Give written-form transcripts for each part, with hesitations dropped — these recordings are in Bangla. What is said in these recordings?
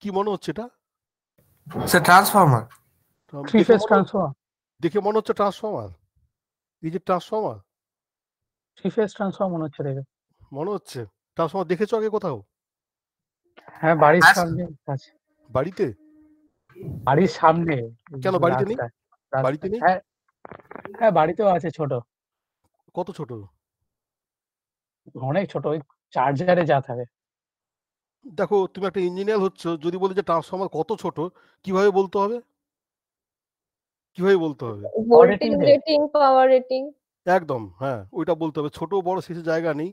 কি মনে হচ্ছে এটা? Sir transformer. Three phase transformer. দেখে মনে হচ্ছে ট্রান্সফর্মার। এই যে ট্রান্সফর্মার, থ্রি ফেজ ট্রান্সফর্মার মনে হচ্ছে দেখে। মনে হচ্ছে ট্রান্সফর্মার দেখেছো আগে কোথাও? হ্যাঁ, বাড়ির সামনে আছে। বাড়িতে? বাড়ির সামনে। কেন বাড়িতে নেই? রাস্তায়। বাড়িতে নেই? হ্যাঁ হ্যাঁ, বাড়িতেও আছে ছোট, কত ছোট? অনেক ছোট, ওই চার্জারে যা থাকে। দেখো তুমি একটা ইঞ্জিনিয়ার হচ্ছ, যদি বলি যে ট্রান্সফর্মার কত ছোট, কিভাবে বলতে হবে? কিভাবে বলতে হবে? Voltage rating, power rating. একদম, হ্যাঁ, ওইটা বলতে হবে। ছোট বড় শেষে জায়গা নেই।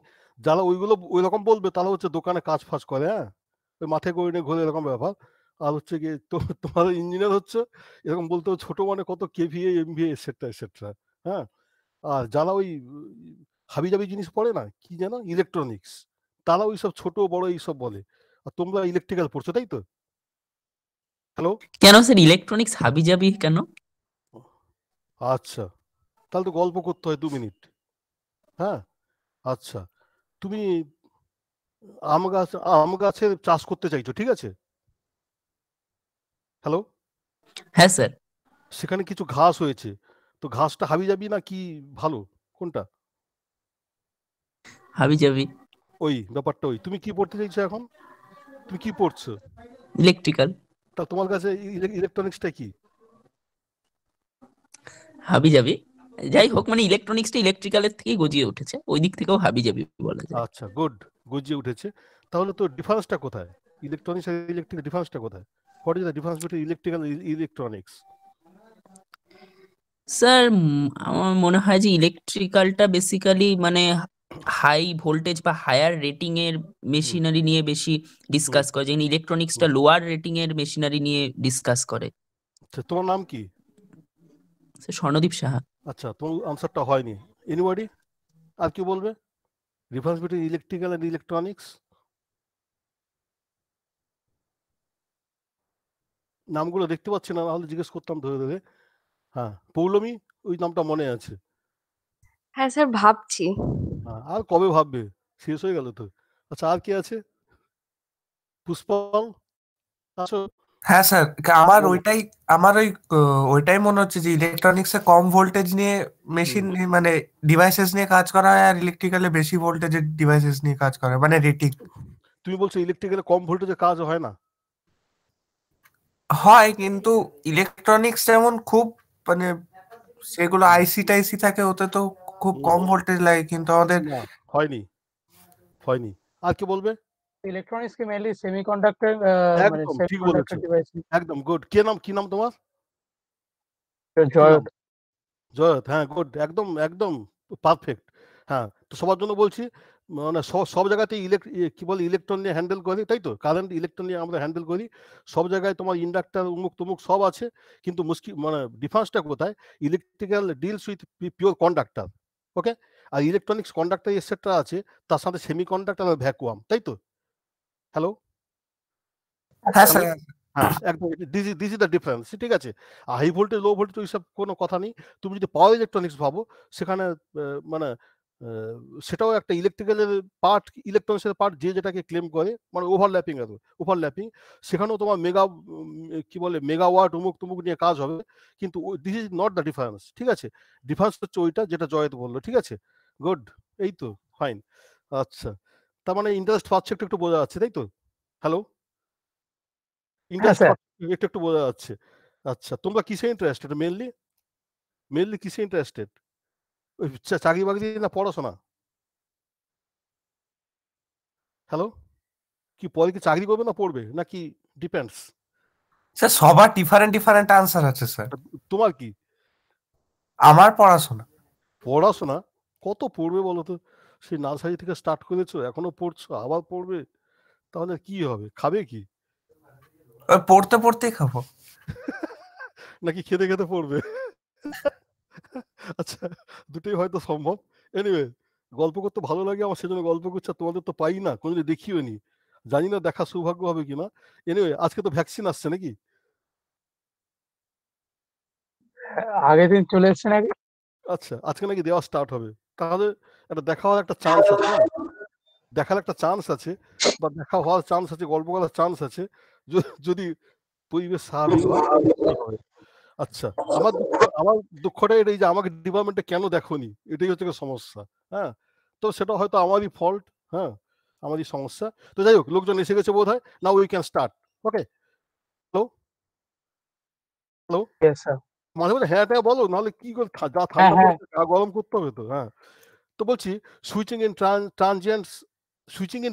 যারা ওইগুলো ওই রকম বলবে তারা হচ্ছে দোকানে কাজ ফাজ করে, হ্যাঁ, ওই মাথায় করে নিয়ে ঘোরে এরকম ব্যাপার। আর হচ্ছে গিয়ে তোমার ইঞ্জিনিয়ার হচ্ছে, এরকম বলতে হবে ছোট মানে কত কেভিএ এমভিএ এটসেট্রা এটসেট্রা, হ্যাঁ। আর যারা ওই হাবিজাবি জিনিস পড়ে না, কি যেন ইলেকট্রনিক্স, তারা ওই সব ছোট বড় এইসব বলে। আর তোমরা ইলেকট্রিক্যাল পড়ছো, তাই তো? হ্যালো, কেন স্যার ইলেকট্রনিক্স হাবিজাবি কেন? আচ্ছা, তাহলে তো গল্প করতে হয় 2 মিনিট। হ্যাঁ, আচ্ছা, তুমি আম গাছের চাষ করতে চাইছো, ঠিক আছে? হ্যালো, হ্যাঁ স্যার। সেখানে কিছু ঘাস হয়েছে, তো ঘাসটা হাবিজাবি না কি ভালো, কোনটা? হাবিজাবি। ওই ব্যাপারটা ওই। তুমি কি পড়তে চাইছো এখন? তুমি কি পড়ছো? ইলেকট্রিক্যাল। তা তোমার কাছে ইলেকট্রনিক্সটা কি? হাবিজাবি। যাই হোক, মানে ইলেকট্রনিক্সটা ইলেকট্রিক্যালের থেকেই গজিয়ে উঠেছে, ওই দিক থেকেও হাবিজাবি বলা যায়। আচ্ছা, গুড, গজিয়ে উঠেছে। তাহলে তো ডিফারেন্সটা কোথায়? ইলেকট্রনিক্স আর ইলেকট্রিক ডিফারেন্সটা কোথায়? What is the difference between electrical electronics? Sir আমার মনে হয় যে ইলেকট্রিক্যালটা বেসিক্যালি মানে হাই ভোল্টেজ বা হায়ার রেটিং এর মেশিনারি নিয়ে বেশি ডিসকাস করে, যেখানে ইলেকট্রনিক্সটা লোয়ার রেটিং এর মেশিনারি নিয়ে ডিসকাস করে। তোমার নাম কি? স্যার স্বর্ণদীপ সাহা। আচ্ছা, তোমার আনসারটা হয়নি। এনিবডি আর কি বলবে? Difference between electrical and electronics? নামগুলো দেখতে পাচ্ছি না, নাহলে জিজ্ঞেস করতাম ধরে ধরে। হ্যাঁ, পৌলমী, ওই নামটা মনে আছে। হ্যাঁ স্যার, ভাবছি। হ্যাঁ, আর কবে ভাববে, শেষ হয়ে গেল তো। আচ্ছা, আর কে আছে? পুষ্পল আছো? হ্যাঁ স্যার, আমার ওইটাই মনে হচ্ছে যে ইলেকট্রনিক্সে কম ভোল্টেজ নিয়ে মেশিন মানে ডিভাইসেস নিয়ে কাজ করা হয়, আর ইলেকট্রিক্যালে বেশি ভোল্টেজের ডিভাইসেস নিয়ে কাজ করা হয়, মানে রেটিং। তুমি বলছো ইলেকট্রিক্যালে কম ভোল্টেজে কাজ হয় না? হয়, কিন্তু ইলেকট্রনিক্স যেমন খুব মানে সেগুলো আইসি টাইসি থাকে, ওতে তো খুব কম ভোল্টেজ লাগে, কিন্তু আমাদের হয়নি। আর কি বলবে? ইলেকট্রনিক্স কি মেইনলি সেমিকন্ডাক্টর, মানে একদম ঠিক সেমিকন্ডাক্টর বলেছো, ডিভাইস। একদম গুড। কি নাম তোমার? জয়ত। জয়ত, হ্যাঁ, গুড, একদম একদম পারফেক্ট। হ্যাঁ, তো সবার জন্য বলছি, মানে সব জায়গাতেই কি বলে ইলেকট্রন নিয়ে হ্যান্ডেল করি, তাই তো? কারেন্ট ইলেকট্রন নিয়ে আমরা হ্যান্ডেল করি। সব জায়গায় তোমার ইন্ডাক্টর উমুক তুমুক সব আছে, কিন্তু মানে ডিফারেন্সটা কোথায়? Electrical deals with pure conductor, okay, আর ইলেকট্রনিক্স কন্ডাক্টর এটসেট্রা আছে, তার সাথে সেমি কন্ডাক্টর আর ভ্যাকুয়াম, তাই তো? হ্যালো, হ্যাঁ স্যার, হ্যাঁ, একদম, দিস ইজ দ্য ডিফারেন্স, ঠিক আছে? আর হাই ভোল্টেজ লো ভোল্টেজ ওইসব কোনো কথা নেই। তুমি যদি পাওয়ার ইলেকট্রনিক্স ভাবো, সেখানে মানে সেটাও একটা ইলেকট্রিক্যালের পার্ট, ইলেকট্রনিক্সের পার্ট, যে যেটাকে ক্লেম করে, মানে ওভারল্যাপিং, সেখানেও তোমার কি বলে মেগাওয়াট উমুক তুমুক নিয়ে কাজ হবে, কিন্তু this is not the difference, ঠিক আছে? ডিফারেন্স হচ্ছে ওইটা যেটা জয়ত বললো, ঠিক আছে? গুড, এই তো, ফাইন। আচ্ছা, তার মানে ইন্টারেস্ট পাচ্ছে একটু বোঝা যাচ্ছে, তাই তো? হ্যালো, ইন্টারেস্ট একটু বোঝা যাচ্ছে। আচ্ছা, তোমরা কিসে ইন্টারেস্টেড মেনলি কিসে ইন্টারেস্টেড? ওই চাকরি বাকরি না পড়াশোনা? হ্যালো, কি পরে কি চাকরি করবে না পড়বে, নাকি ডিপেন্ডস? স্যার সবার ডিফারেন্ট আনসার আছে স্যার। তোমার কি? আমার পড়াশোনা। কত পড়বে বলো তো? সেই নার্সারি থেকে স্টার্ট করেছো, এখনো পড়ছো, আবার পড়বে, তাহলে কি হবে? খাবে কি? পড়তে পড়তেই খাবো। নাকি খেতে খেতে পড়বে? আচ্ছা, দুটোই হয়তো সম্ভব। এনিওয়ে, গল্প করতে ভালো লাগে আমার, সেজন্য গল্প করছে। তোমাদের তো পাই না, কোনোদিন দেখিও নি, জানি না দেখা সৌভাগ্য হবে কিনা। এনিওয়ে, আজকে তো ভ্যাকসিন আসছে নাকি? আগের দিন চলে এসছে নাকি? আচ্ছা, আজকে নাকি দেওয়া স্টার্ট হবে, তাহলে একটা দেখা হওয়ার একটা চান্স আছে। দেখার একটা চান্স আছে বা দেখা হওয়ার চান্স আছে, গল্প করার চান্স আছে যদি পরিবেশ স্বাভাবিক হয় হবে। আচ্ছা, আমার দুঃখটা এটাই যে আমাকে ডিপার্টমেন্টে কেন দেখোনি, এটাই হচ্ছে সমস্যা। হ্যাঁ, তো সেটা হয়তো আমারই ফল্ট। হ্যাঁ, আমারই সমস্যা। তো যাই হোক, লোকজন এসে গেছে বোধ হয়। নাও we can start. Okay, hello hello, yes sir. মাঝে মাঝে হ্যাঁ ট্যাঁ বলো, নাহলে কি করে যা হ্যাঁ ঠান্ডা হ্যাঁ পড়েছে গা গরম করতে হবে তো। হ্যাঁ, তো বলছি switching in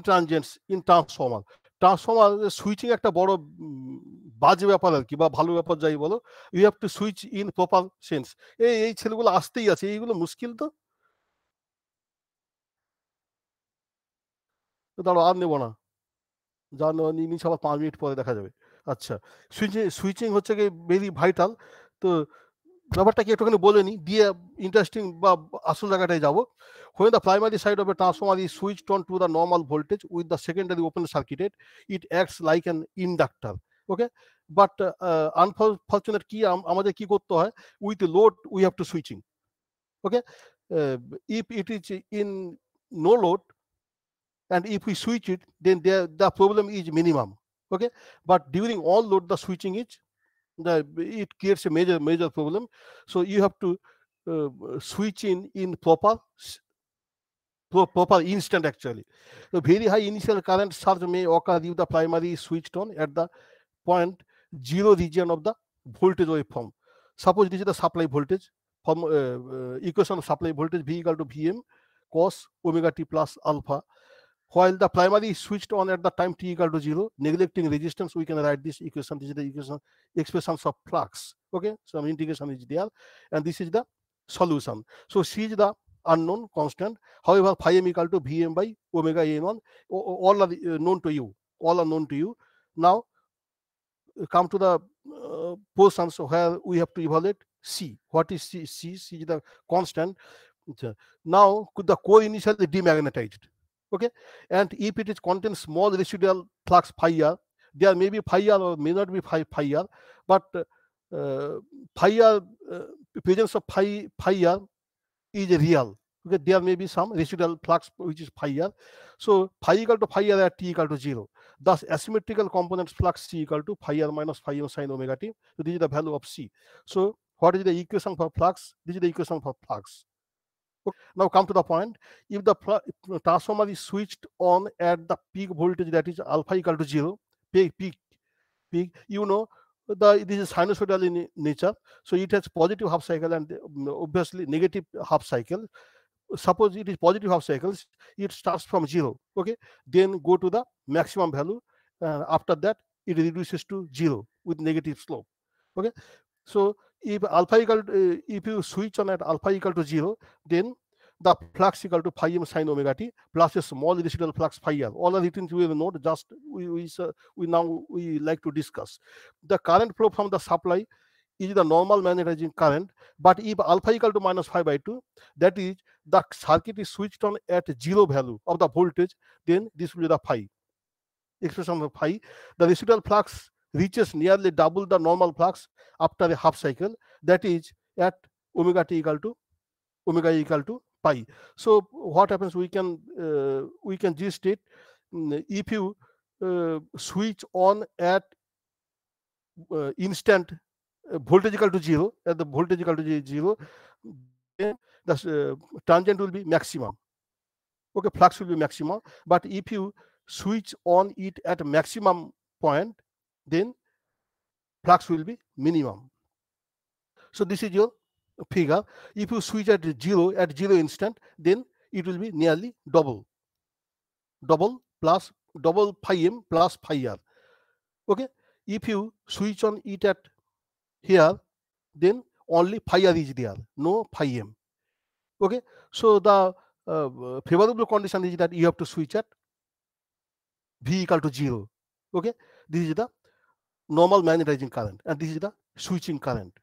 transients, in transformer. Switching একটা বড় বাজে ব্যাপার আর কি, বা ভালো ব্যাপার যাই বলো। You have to switch in proper sense. এই ছেলেগুলো আসতেই আছে, এইগুলো মুশকিল তো। দাঁড়ো, আর নেবো না, যা নিচে আবার 5 মিনিট পরে দেখা যাবে। আচ্ছা, সুইচিং হচ্ছে কি ভেরি ভাইটাল। তো ব্যাপারটা কি একটুখানি বলে নি, দিয়ে ইন্টারেস্টিং বা আসল জায়গাটায় যাবো। When the primary side of a transformer is switched on to the normal voltage with the secondary open circuited, it acts like an inductor. Okay, but unfortunate কি আমাদের কি করতে হয়, with load we have to switching. Okay, if it is in no load and if we switch it, then the problem is minimum. Okay, but during all load the switching is it creates a major problem. So you have to switch in proper instant actually. The very high initial current surge may occur if the primary is switched on at the point 0 region of the voltage waveform. Suppose this is the supply voltage from equation of supply voltage V equal to Vm cos omega t plus alpha. While the primary is switched on at the time t equal to 0, neglecting resistance, we can write this equation. This is the expressions of flux. Okay, some integration is there, and this is the solution. So C is the unknown constant. However, phi m equal to Vm by omega n1. All are known to you. All are known to you. Now come to the portions where we have to evaluate C. What is C? C is the constant. Now the core initially demagnetized. Okay, and if it is contains small residual flux phi r, there may be phi r or may not be phi r, but phi r presence of phi r is real. Okay, there may be some residual flux which is phi r. So phi equal to phi r at t equal to 0. Thus asymmetrical components flux C equal to phi r minus phi m sin omega t. So this is the value of C. So what is the equation for flux? This is the equation for flux. Okay. Now come to the point. If the transformer is switched on at the peak voltage, that is alpha equal to 0, peak, you know, this is sinusoidal in nature, so it has positive half cycle and obviously negative half cycle. Suppose it is positive half cycles, it starts from 0. Okay, then go to the maximum value, after that it reduces to 0 with negative slope. Okay, so if if you switch on at alpha equal to 0, then the flux equal to phi m sin omega t plus a small residual flux phi r. All are written to a note. Just we like to discuss. The current flow from the supply is the normal magnetizing current, but if alpha equal to minus 5 by 2, that is the circuit is switched on at 0 value of the voltage, then this will be the phi expression of phi. The residual flux reaches nearly double the normal flux after a half cycle, that is at omega t equal to pi. So what happens, we can gist it. If you switch on at instant voltage equal to 0, at the voltage equal to 0, then the tangent will be maximum. Okay, flux will be maximum. But if you switch on it at maximum point, then flux will be minimum. So this is your figure. If you switch at 0 instant, then it will be nearly double phi m plus phi r. Okay, if you switch on it at here, then only phi r is there, no phi m. Okay, so the favorable condition is that you have to switch at V equal to 0. Okay, this is the normal magnetizing current and this is the switching current.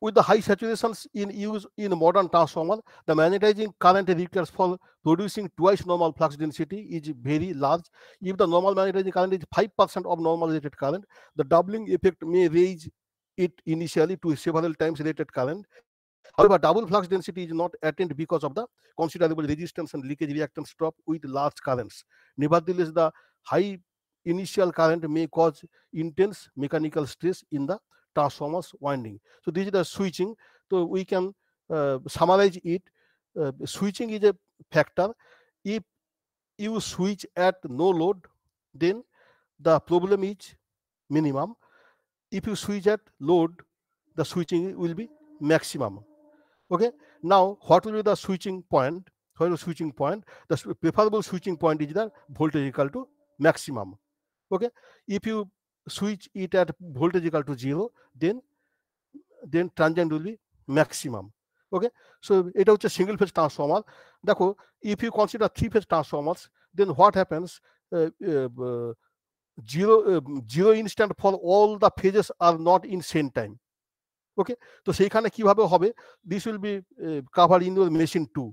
With the high saturations in use in modern transformer, the magnetizing current required for producing twice normal flux density is very large. If the normal magnetizing current is 5% of normal rated current, the doubling effect may raise it initially to several times rated current. However, double flux density is not attained because of the considerable resistance and leakage reactance drop with large currents. Nevertheless, the high initial current may cause intense mechanical stress in the transformer's winding. So this is the switching. So we can summarize it. Switching is a factor. If you switch at no load, then the problem is minimum. If you switch at load, the switching will be maximum. Okay. Now, what will be the switching point? What is the switching point? The preferable switching point is the voltage equal to maximum. Okay. If you switch it at voltage equal to 0, then transient will be maximum. Okay. So it is a single phase transformer. Therefore, if you consider 3-phase transformers, then what happens? Zero instant for all the phases are not in same time. Okay, তো সেইখানে কিভাবে হবে? This will be covered in your machine 2.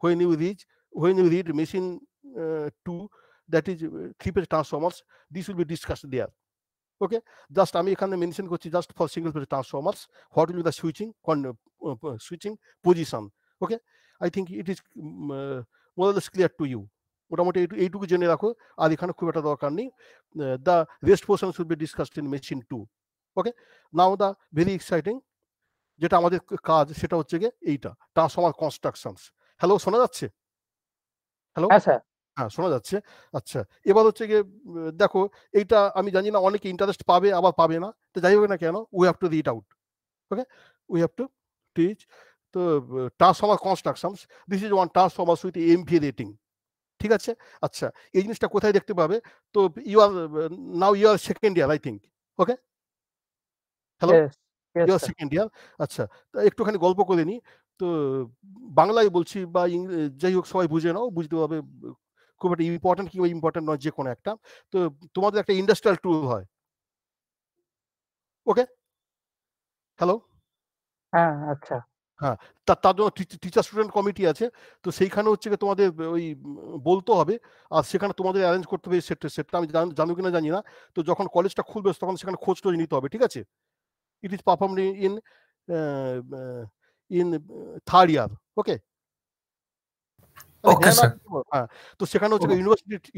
When you read machine 2, that is 3-phase transformers, this will be discussed there. Okay, just আমি এখানে মেনশন করছি just for single phase transformers, what will be the switching position. Okay, I think it is more or less clear to you. মোটামুটি এইটুকু জেনে রাখো, আর এখানে খুব একটা দরকার নেই। The rest portion should be discussed in machine 2. Okay, now the very exciting যেটা আমাদের কাজ সেটা হচ্ছে গিয়ে এইটা ট্রান্সফর্মার কনস্ট্রাকশনস। হ্যালো, শোনা যাচ্ছে? হ্যালো, হ্যাঁ স্যার, হ্যাঁ শোনা যাচ্ছে। আচ্ছা, এবার হচ্ছে গিয়ে দেখো, এইটা আমি জানি না অনেকে ইন্টারেস্ট পাবে আবার পাবে না, তো যাই হোক না কেন, we have to read out. Okay, we have to teach. তো transformer constructions, this is one transformer with MV rating. ঠিক আছে। আচ্ছা, এই জিনিসটা কোথায় দেখতে পাবে? তো you are second year I think. Okay, hello, you are second year. আচ্ছা, একটুখানি গল্প করে নিই। তো বাংলায় বলছি বা যাই হোক, সবাই বুঝে নাও, বুঝতে পারবে। খুব একটা ইম্পর্টেন্ট কিংবা ইম্পর্টেন্ট নয়, যে কোনো একটা। তো তোমাদের একটা ইন্ডাস্ট্রিয়াল ট্যুর হয়। ওকে, হ্যালো, হ্যাঁ আচ্ছা, হ্যাঁ, তার জন্য টিচার স্টুডেন্ট কমিটি আছে। তো সেইখানে হচ্ছে গিয়ে তোমাদের ওই বলতে হবে, আর সেখানে তোমাদের অ্যারেঞ্জ করতে হবে সেটটা। আমি জানো কিনা জানি না। তো যখন কলেজটা খুলবে তখন সেখানে খোঁজ টোজ নিতে হবে। ঠিক আছে। It is performed in third year. Okay. Okay sir. হ্যাঁ, তো সেখানে হচ্ছে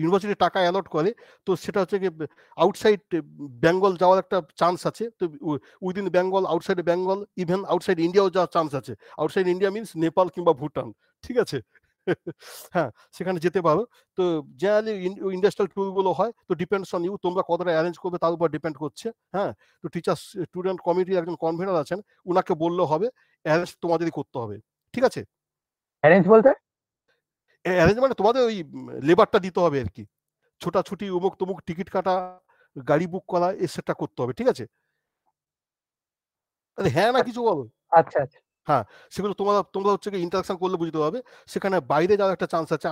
ইউনিভার্সিটি টাকা অ্যালট করে। তো সেটা হচ্ছে কি আউটসাইড বেঙ্গল যাওয়ার একটা চান্স আছে। তো within Bengal, outside Bengal, even outside ইন্ডিয়াও যাওয়ার চান্স আছে। আউটসাইড ইন্ডিয়া মিনস নেপাল কিংবা ভুটান। ঠিক আছে। হ্যাঁ, সেখানে যেতে পারো। তো জেনারেলি ইন্ডাস্ট্রিয়াল ট্যুরগুলো হয়। তো ডিপেন্ডস অন ইউ, তোমরা কতটা অ্যারেঞ্জ করবে তার উপর ডিপেন্ড করছে। হ্যাঁ, তো টিচার স্টুডেন্ট কমিটির একজন কনভেনার আছেন, উনাকে বললে হবে, অ্যারেঞ্জ তোমাদেরই করতে হবে। ঠিক আছে। অ্যারেঞ্জ বলতে অ্যারেঞ্জ মানে তোমাদের ওই লেবারটা দিতে হবে আর কি। ছোটাছুটি, অমুক তমুক, টিকিট কাটা, গাড়ি বুক করা, সেটা করতে হবে। ঠিক আছে। আরে হ্যাঁ না কিছু বলো। আচ্ছা আচ্ছা, হ্যাঁ, সেগুলো তোমরা হচ্ছে কি ইন্টারাকশন করলে বুঝতে পারবে। সেখানে বাইরে যাওয়ার একটা চান্স আছে।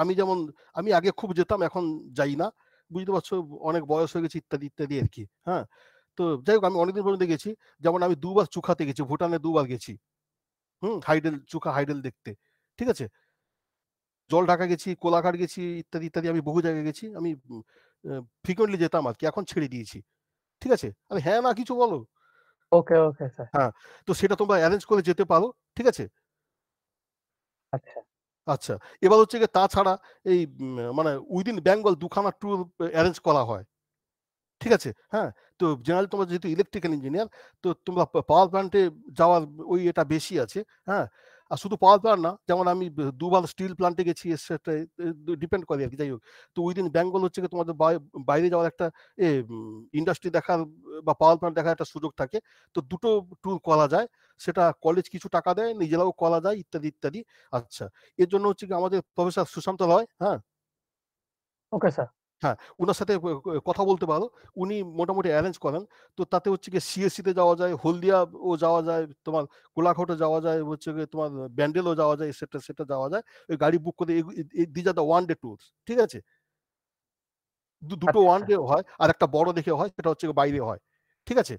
আমি আগে খুব যেতাম, এখন যাই না, বুঝতে পারছো, অনেক বয়স হয়ে গেছে, ইত্যাদি ইত্যাদি আর কি। হ্যাঁ, তো যাই হোক, আমি অনেকদিন পর্যন্ত গেছি। যেমন আমি 2বার চুখাতে গেছি, ভুটানে 2বার গেছি। চুখা হাইডেল দেখতে। ঠিক আছে। জল ঢাকা গেছি, কোলাঘাট গেছি, ইত্যাদি ইত্যাদি, আমি বহু জায়গায় গেছি। আমি ফ্রিকোয়েন্টলি যেতাম আর কি, এখন ছেড়ে দিয়েছি। ঠিক আছে। আরে হ্যাঁ না কিছু বলো। ওকে ওকে স্যার, হ্যাঁ, তো সেটা তোমরা অ্যারেঞ্জ করে যেতে পারো। ঠিক আছে। আচ্ছা আচ্ছা, এবার হচ্ছে গিয়ে তাছাড়া এই মানে উইদিন বেঙ্গল 2খানা ট্যুর অ্যারেঞ্জ করা হয়। ঠিক আছে। হ্যাঁ, তো জেনারেল তোমরা যেহেতু ইলেকট্রিক্যাল ইঞ্জিনিয়ার, তো তোমরা পাওয়ার প্ল্যান্টে যাওয়ার ওই এটা বেশি আছে। হ্যাঁ, আর শুধু পাওয়ার প্ল্যান্ট না, যেমন আমি 2বার স্টিল প্ল্যান্টে গেছি, সেটা ডিপেন্ড করে আর কি। যাই হোক, তো উইদিন বেঙ্গল হচ্ছে গিয়ে তোমাদের বাইরে যাওয়ার একটা ইন্ডাস্ট্রি দেখার বা পাওয়ার প্ল্যান্ট দেখার একটা সুযোগ থাকে। তো দুটো ট্যুর করা যায়। সেটা কলেজ কিছু টাকা দেয়, নিজেরাও করা যায়, ইত্যাদি ইত্যাদি। আচ্ছা, এর জন্য হচ্ছে কি আমাদের প্রফেসর সুশান্ত রয়, হ্যাঁ ওকে স্যার, হ্যাঁ, উনার সাথে কথা বলতে পারো। উনি মোটামুটি অ্যারেঞ্জ করেন। তো তাতে হচ্ছে গিয়ে সিএসসিতে যাওয়া যায়, হলদিয়াও যাওয়া যায়, তোমার কোলাঘাটও যাওয়া যায়, হচ্ছে গিয়ে তোমার ব্যান্ডেলও যাওয়া যায়, সেটা যাওয়া যায়। ওই গাড়ি বুক করে। These are the one day tour. ঠিক আছে। দুটো ওয়ান ডে হয়, আর একটা বড় দেখে হয়, সেটা হচ্ছে বাইরে হয়। ঠিক আছে।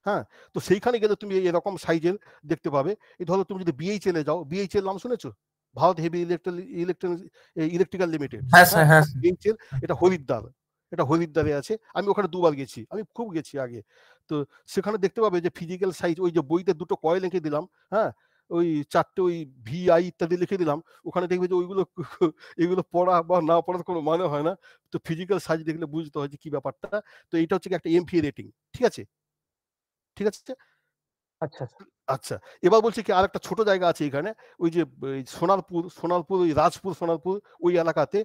হ্যাঁ, তো সেইখানে গেলে তুমি এরকম সাইজের দেখতে পাবে। এই ধরো তুমি যদি বিএইচএল এ যাও, বিএইচএল নাম শুনেছো? Bharat heavy electrical limited. হ্যাঁ স্যার, হ্যাঁ বিএইচএল, এটা হরিদ্বারে আছে। আমি ওখানে 2বার গেছি, আমি খুব গেছি আগে। তো সেখানে দেখতে পাবে যে ফিজিক্যাল সাইজ, ওই যে বইতে দুটো কয়েল এঁকে দিলাম, হ্যাঁ, ওই 4টে ওই VI ইত্যাদি লিখে দিলাম, ওখানে দেখবে যে ওইগুলো এগুলো পড়া বা না পড়ার কোনো মানে হয় না। তো ফিজিক্যাল সাইজ দেখলে বুঝতে হয় যে কি ব্যাপারটা। তো এটা হচ্ছে একটা MPA রেটিং, ঠিক আছে? ঠিক আছে? আচ্ছা স্যার। আচ্ছা, এবার বলছি কি আরেকটা ছোট জায়গা আছে এখানে, ওই যে সোনারপুর ওই রাজপুর সোনারপুর ওই এলাকাতে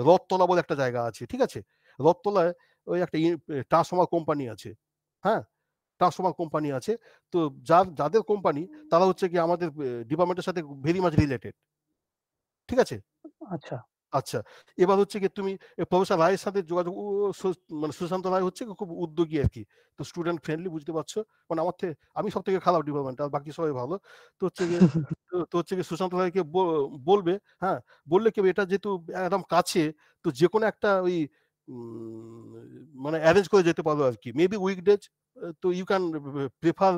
রথতলা বলে একটা জায়গা আছে, ঠিক আছে? রথতলায় ওই একটা ট্রান্সফর্মার কোম্পানি আছে, হ্যাঁ? ট্রান্সফর্মার কোম্পানি আছে। তো যাদের কোম্পানি তারা হচ্ছে কি আমাদের ডিপার্টমেন্টের সাথে ভেরি মাচ রিলেটেড, ঠিক আছে? আচ্ছা। আচ্ছা, এবার হচ্ছে কি তুমি প্রফেসর রায়ের সাথে যোগাযোগ মানে সুশান্ত রায় হচ্ছে কি খুব উদ্যোগী আর কি। তো স্টুডেন্ট ফ্রেন্ডলি, বুঝতে পারছো? মানে আমার থেকে আমি সব থেকে খারাপ ডিপার্টমেন্ট, আর বাকি সবাই ভালো। তো হচ্ছে গিয়ে তো হচ্ছে কি সুশান্ত রায়কে বলবে, হ্যাঁ? বললে কি এটা যেহেতু একদম কাছে, তো যে কোনো একটা ওই মানে অ্যারেঞ্জ করে যেতে পারো আর কি। মেবি উইকডেজ, তো you can prefer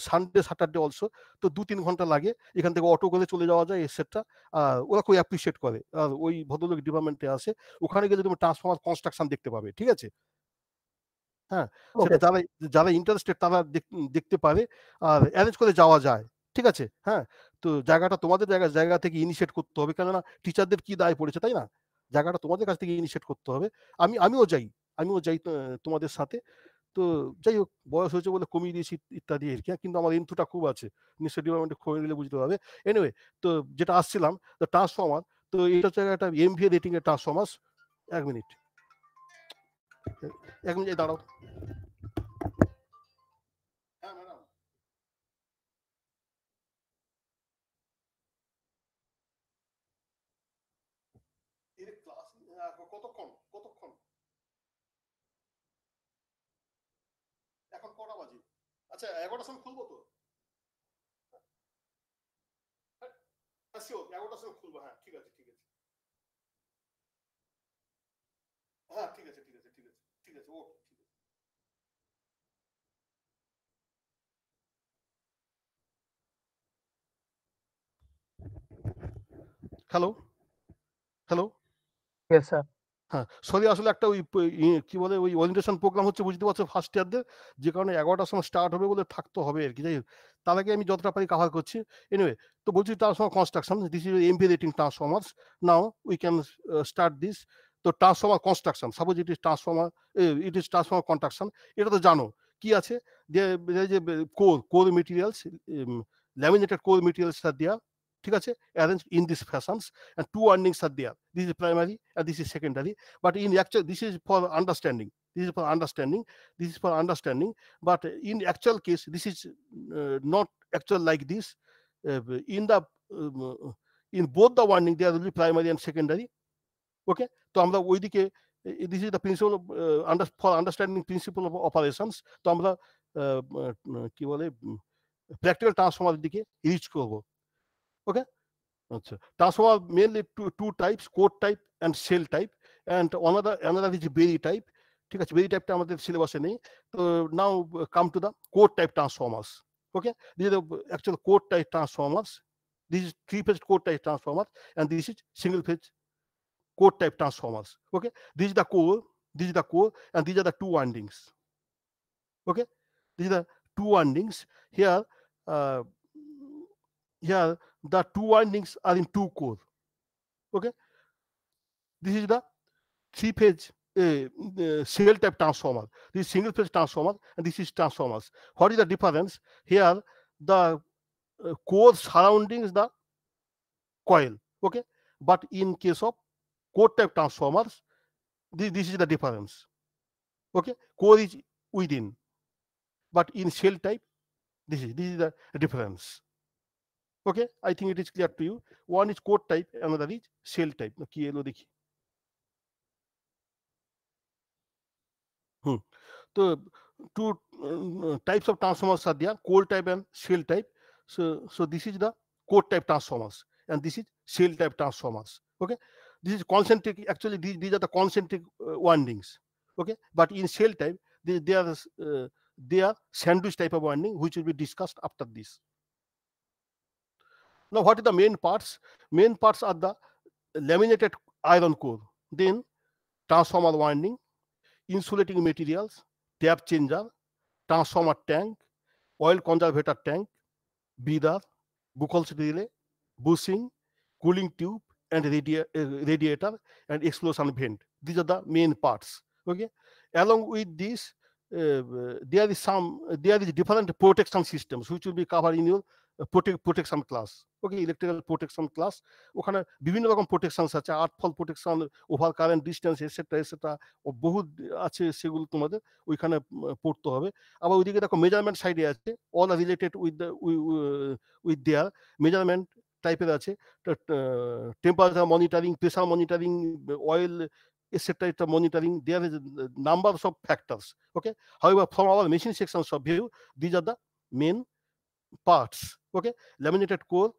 Sunday Saturday also. তো 2-3 ঘন্টা লাগে, এখান থেকে অটো করে চলে যাওয়া যায় এটসেট্রা। ওরা খুব অ্যাপ্রিসিয়েট করে। আর ওই ভদ্রলোক ডিপার্টমেন্টে আসে, ওখানে গেলে তুমি ট্রান্সফর্মার কনস্ট্রাকশন দেখতে পাবে, ঠিক আছে? হ্যাঁ, সেটা ওকে। যারা ইন্টারেস্টেড তারা দেখতে পারে, আর অ্যারেঞ্জ করে যাওয়া যায়, ঠিক আছে? হ্যাঁ, তো জায়গাটা তোমাদের জায়গা থেকে ইনিশিয়েট করতে হবে, কেননা টিচারদের কি দায় পড়েছে, তাই না? জায়গাটা তোমাদের কাছ থেকে ইনিশিয়েট করতে হবে। আমিও যাই তোমাদের সাথে। তো যাই হোক, বয়স হয়েছে বলে কমিয়ে দিয়েছি ইত্যাদি আর কি, কিন্তু আমার ইন্টুটা খুব আছে, নিশ্চয় ডিপার্টমেন্টে খোঁজ নিলে বুঝতে পারবে। এনিওয়ে, তো যেটা আসছিলাম, তো ট্রান্সফর্মার, তো এটা হচ্ছে একটা MVA রেটিং এর ট্রান্সফর্মার। 1 মিনিট, 1 মিনিট দাঁড়াও। হ্যাঁ ম্যাডাম, এর ক্লাস কতক্ষণ এখন কটা বাজে? আচ্ছা, 11টার সময় খুলবো তো? হ্যাঁ শিওর, 11টার সময় খুলবো। হ্যাঁ ঠিক আছে, হ্যাঁ ঠিক আছে, ওকে, ঠিক আছে। হ্যালো। Yes sir. হ্যাঁ, সরি, আসলে একটা ওই কি বলে ওই ওরিয়েন্টেশন প্রোগ্রাম হচ্ছে, বুঝতে পারছো, ফার্স্ট ইয়ারদের, যে কারণে 11টার সময় স্টার্ট হবে বলে থাকতে হবে আর কি। যাই হোক, তার আগে আমি যতটা পারি কাভার করছি। এনিওয়ে, তো বলছি transformer construction, this is MPA rating transformers. Now we can start this. তো transformer construction, suppose it is transformer construction, এটা তো জানো কি আছে, যে core materials, laminated core materials আর দেয়া, ঠিক আছে, arrange in this fashions, and 2 windings are there. This is primary and this is secondary. But in actual, this is for understanding. But in actual case, this is not actual like this. In both the winding, there will be primary and secondary. Okay. তো আমরা ওইদিকে, this is the principle of for understanding principle of operations. তো আমরা কি বলে প্র্যাকটিক্যাল ট্রান্সফর্মারের দিকে রিচ করব। ওকে। আচ্ছা, transformer mainly two types, core type and shell type, and another is berry type. ঠিক আছে, বেরি টাইপটা আমাদের সিলেবাসে নেই। তো now come to the core type transformers. Okay, this is the actual core type transformers. This is 3-phase core type transformer, and this is single phase core type transformers. Okay, this is the core, and these are the 2 windings. Okay, these are the 2 windings. Here the 2 windings are in 2 core. Okay, this is the 3-phase cell type transformer. This is single phase transformer, and this is transformers. What is the difference? Here the core surroundings the coil. Okay, but in case of core type transformers, this is the difference. Okay, core is within, but in cell type, this is the difference. Okay, I think it is clear to you. One is core type, another is cell type. কি এলো দেখি। So 2 types of transformers are there, core type and cell type. So this is the core type transformers, and this is cell type transformers. Okay, this is concentric. Actually, these are the concentric windings. Okay, but in cell type, they are sandwich type of winding, which will be discussed after this. Now, what are the main parts? Main parts are the laminated iron core, then transformer winding, insulating materials, tap changer, transformer tank, oil conservator tank, breather, Buchholz relay, bushing, cooling tube, and radiator and explosion vent. These are the main parts. Okay. Along with this, there is different protection systems which will be covered in your protection class. Okay, electrical protection class, ওখানে বিভিন্ন রকম প্রোটেকশনস আছে, earth fault protection, over current distance etcetera etcetera, বহুত আছে, সেগুলো তোমাদের ওইখানে পড়তে হবে। আবার ওইদিকে দেখো মেজারমেন্ট সাইডে আছে, all are related with their measurement টাইপের আছে, temperature monitoring, pressure monitoring, oil etc. monitoring. There is numbers of factors. Okay. However, from our machine sections of view, these are the main parts. Okay. Laminated core,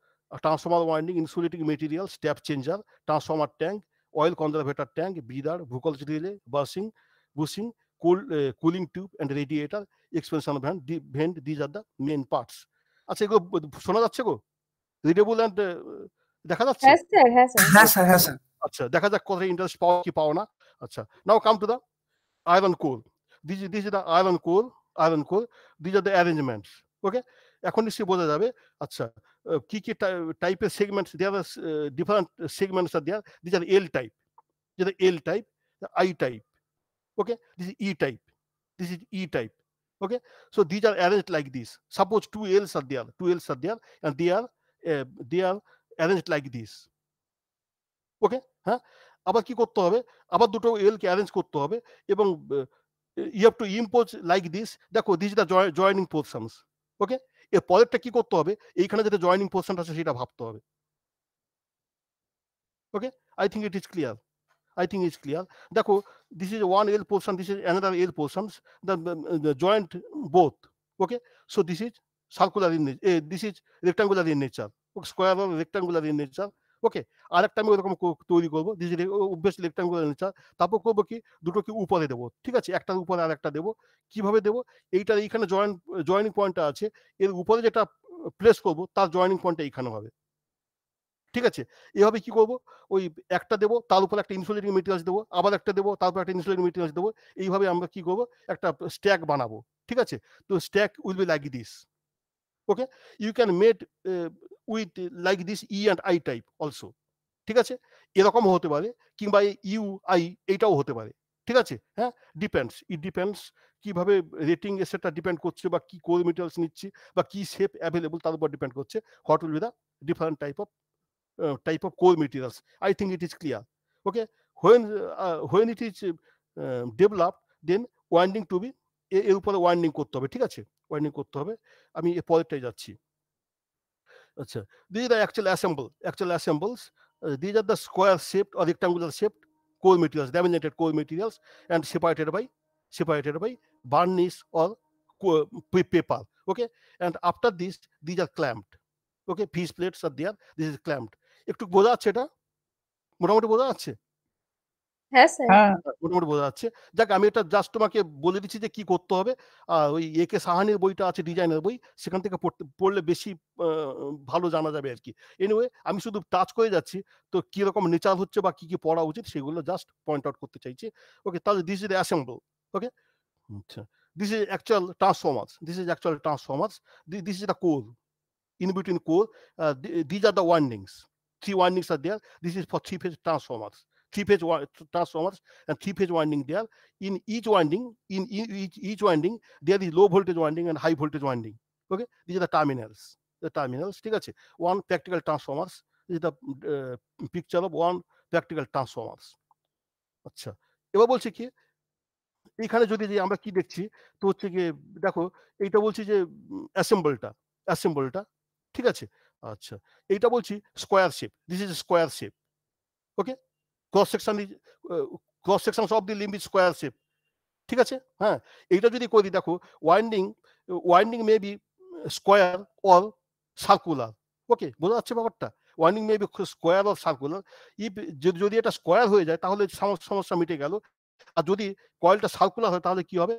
transformer winding, insulating material, step changer, transformer tank, oil conservator tank, breather, Buchholz relay, bushing, cooling tube and radiator, expansion vent. These are the main parts. আচ্ছা, এগুলো শোনা যাচ্ছে গো? রিডেবল এন্ড দেখা যাচ্ছে? হ্যাঁ স্যার, হ্যাঁ স্যার। হ্যাঁ স্যার, হ্যাঁ স্যার। আচ্ছা, দেখা যাক কত ইন্টারেস্ট পাও কি পাও না। আচ্ছা, now come to the iron core. This is the iron core. These are the arrangements. Okay. এখন নিশ্চয়ই বোঝা যাবে। আচ্ছা, কি কি টাইপের segments, there are different segments are there. This are L type, যেটা L type, I type. Okay. This is E type. This is E type. Okay. So these are arranged like this. Suppose two L's are there, and they are arranged like this. ওকে, হ্যাঁ। আবার কি করতে হবে, আবার দুটো এল কে অ্যারেঞ্জ করতে হবে, এবং you have to impose like this. দেখো, this is the joining portions. Okay, এর পরেরটা কি করতে হবে, এইখানে যেটা জয়েনিং পোর্শন আছে সেটা ভাবতে হবে। Okay, I think it is clear. দেখো, this is one L portion, this is another L portions, the joint both. Okay, so this is circular in nature, this is rectangular in nature, square or rectangular in nature. ওকে, আর একটা আমি ওরকম তৈরি করবো, this is obviously rectangular nature. তারপর করবো কি, দুটোকে উপরে দেবো, ঠিক আছে, একটার উপরে আর একটা দেবো। কিভাবে দেবো, এইখানে জয়েনিং পয়েন্টটা আছে, এর উপরে যেটা প্লেস করবো তার জয়েনিং পয়েন্টটা এইখানে হবে, ঠিক আছে। এভাবে কি করবো, ওই একটা দেবো, তার উপর একটা ইনসুলেটিং মেটেরিয়ালস দেবো, আবার একটা দেবো, তারপর একটা ইনসুলেটিং মেটেরিয়ালস দেবো। এইভাবে আমরা কি করবো, একটা স্ট্যাক বানাবো, ঠিক আছে। তো stack will be like this. Okay, you can made with like this E and I type also, ঠিক আছে। এরকম হতে পারে, কিংবা ইউ আই এইটাও হতে পারে, ঠিক আছে। হ্যাঁ, ডিপেন্ডস কিভাবে রেটিং সেটা ডিপেন্ড করছে, বা কি কোর মেটেরিয়ালস নিচ্ছি, বা কি শেপ অ্যাভেলেবল, তার উপর ডিপেন্ড করছে what will be the different type of core materials. I think it is clear. Okay, when it is developed, then winding to be এর উপরে ওয়াইন্ডিং করতে হবে, ঠিক আছে, ওয়াইন্ডিং করতে হবে। আমি এর পরেরটাই যাচ্ছি। আচ্ছা, these are the actual assembles. These are the square shaped or rectangular shaped core materials, laminated core materials, and separated by varnish or paper. Okay, and after this, these are clamped. Okay, piece plates are there, this is clamped. একটু বোঝা যাচ্ছে, এটা মোটামুটি বোঝা যাচ্ছে? হ্যাঁ স্যার। হ্যাঁ, মোটামুটি বোঝা যাচ্ছে। যাক, আমি এটা জাস্ট তোমাকে বলে দিচ্ছি যে কি করতে হবে। ওই একে সাহানির বইটা আছে, ডিজাইনের বই, সেখান থেকে পড়লে বেশি ভালো জানা যাবে আর কি। এনিওয়ে, আমি শুধু টাচ করে যাচ্ছি, তো কিরকম নেচার হচ্ছে বা কি কি পড়া উচিত সেগুলো জাস্ট পয়েন্ট আউট করতে চাইছি। ওকে, তাহলে দিস ইজ অ্যাসেম্বল। ওকে, আচ্ছা, this is actual transformers, this is the core. In between core, these are the windings. 3 windings are there. This is for 3-phase transformers. 3-phase transformers and 3-phase winding there. In each winding, there is low voltage winding and high voltage winding. Okay, these are the terminals. ঠিক আছে, one practical transformers. This is the picture of one practical transformers. আচ্ছা, এবার বলছি কি, এখানে যদি যে আমরা কি দেখছি, তো হচ্ছে কি, দেখো, এইটা বলছি যে অ্যাসেম্বলটা, ঠিক আছে। আচ্ছা, এইটা বলছি square shape, this is square shape. Okay, cross section of the limb is square shape, ঠিক আছে। হ্যাঁ, এইটা যদি করি, দেখো, winding may be square or circular. Okay, বোঝা যাচ্ছে ব্যাপারটা? Winding may be square or circular. যদি এটা স্কোয়ার হয়ে যায় তাহলে সমস্যা মিটে গেল। আর যদি কয়েলটা সার্কুলার হয় তাহলে কি হবে,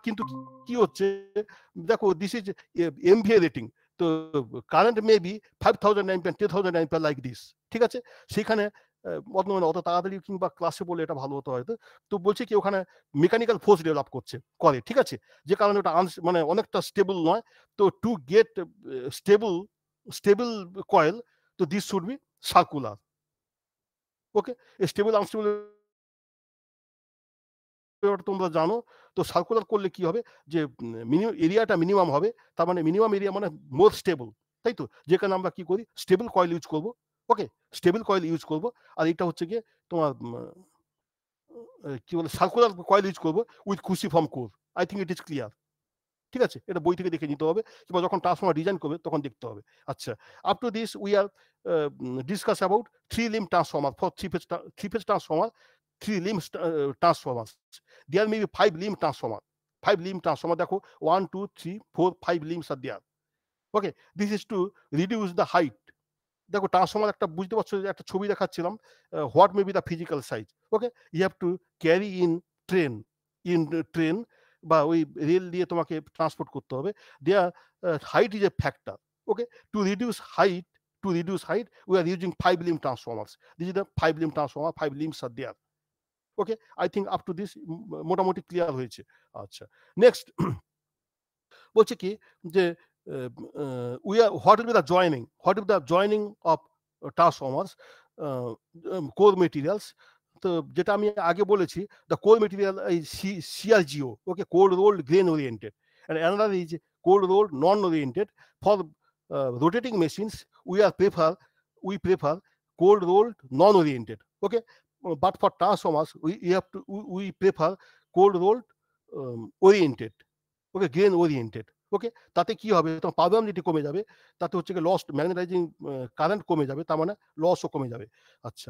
কিন্তু কি হচ্ছে দেখো দিস ইজ এমভিএ রেটিং, তো current may be 5000 ampere 10000 ampere like this, ঠিক আছে। সেখানে অত তাড়াতাড়ি কিংবা ক্লাসে বলে এটা ভালো হতো হয়তো, তো বলছে কি ওখানে মেকানিক্যাল ফোর্স ডেভেলপ করে, ঠিক আছে, যে কারণে ওটা মানে অনেকটা স্টেবল নয়। তো টু গেট স্টেবল কয়েল, তো this should be circular. Okay, stable unstable তোমরা জানো। তো সার্কুলার করলে কি হবে যে এরিয়াটা মিনিমাম হবে, তার মানে মিনিমাম এরিয়া মানে মোর স্টেবল, তাই তো, যেখানে আমরা কি করি স্টেবল কয়েল ইউজ করব। ওকে, স্টেবল কয়েল ইউজ করব, আর এটা হচ্ছে গিয়ে তোমার কি বলে সার্কুলার কয়েল ইউজ করব with cruciform core. I think it is clear, ঠিক আছে। এটা বই থেকে দেখে নিতে হবে, কিংবা যখন ট্রান্সফর্মার ডিজাইন করবে তখন দেখতে হবে। আচ্ছা, up to this we are discuss about 3 limb transformer for 3 phase transformer, 3 limb transformer. There may be 5 limb transformer, 5 limb transformer. দেখো 1 2 3 4 5 limbs are there. Okay, this is to reduce the height. দেখো ট্রান্সফর্মার একটা বুঝতে পারছো, একটা ছবি দেখাচ্ছিলাম, what may be the physical size. Okay, you have to carry train বা ওই রেল দিয়ে তোমাকে ট্রান্সপোর্ট করতে হবে। Their height is a factor. Okay, to reduce height we are using 5 limb transformers. This is the 5 limb transformer, 5 limbs are there. Okay, I think up to this মোটামুটি ক্লিয়ার হয়েছে। আচ্ছা, নেক্সট বলছে কি যে what will be the joining of transformers, core materials. তো যেটা আমি আগে বলেছি, the core material is CRGO, okay, cold rolled grain oriented, and another is cold rolled non oriented. For rotating machines we prefer cold rolled non oriented, okay, but for transformers we prefer cold rolled oriented, okay, grain oriented. ওকে, তাতে কি হবে, তোমার পারমিয়াবিলিটি কমে যাবে, তাতে হচ্ছে কি লস ম্যাগনেটাইজিং কারেন্ট কমে যাবে, তার মানে লসও কমে যাবে। আচ্ছা,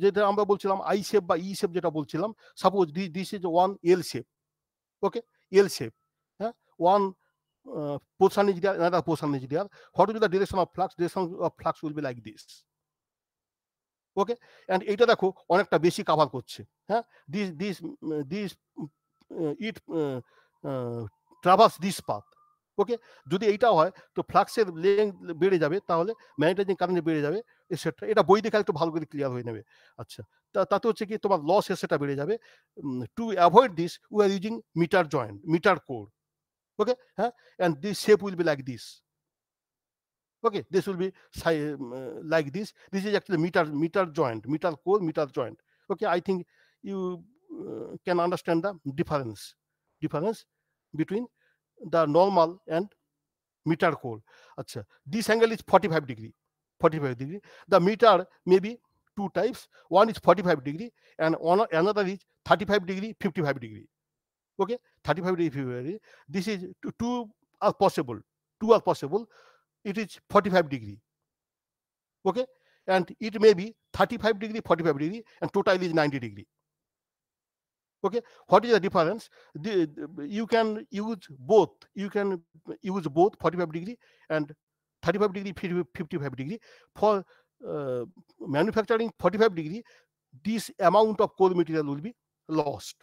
যেটা আমরা বলছিলাম আই শেপ বা ই শেপ যেটা বলছিলাম, suppose this is one L shape. Okay, L shape, হ্যাঁ, one portion is there, another portion is there. What will be the direction of flux? Direction of flux will be like this. Okay, and এইটা দেখো অনেকটা বেশি কভার করছে, হ্যাঁ, this it traverse this path. Okay, যদি এইটা হয় তো ফ্লাক্সের লেন্থ বেড়ে যাবে, তাহলে ম্যাগনেটাইজিং কারেন্ট বেড়ে যাবে, এটসেট্রা। এটা বই দেখে একটু ভালো করে ক্লিয়ার হয়ে নেবে। আচ্ছা, তাতে হচ্ছে কি তোমার লস সেটা বেড়ে যাবে। To avoid this we are using mitre core. Okay, হ্যাঁ, and this shape will be like this. Okay, this will be like this. This is actually meter joint, meter core, meter joint. Okay, I think you can understand the difference between the normal and meter core. Acha, this angle is 45 degree. The meter may be two types. One is 45 degree and another is 35 degree, 55 degree. Okay, 35 degree, 55 degree. This is two are possible. It is 45 degree. Okay, and it may be 35 degree, 45 degree, and total is 90 degree. Okay, what is the difference? You can use both. 45 degree and 35 degree, 55 degree. For manufacturing 45 degree, this amount of core material will be lost.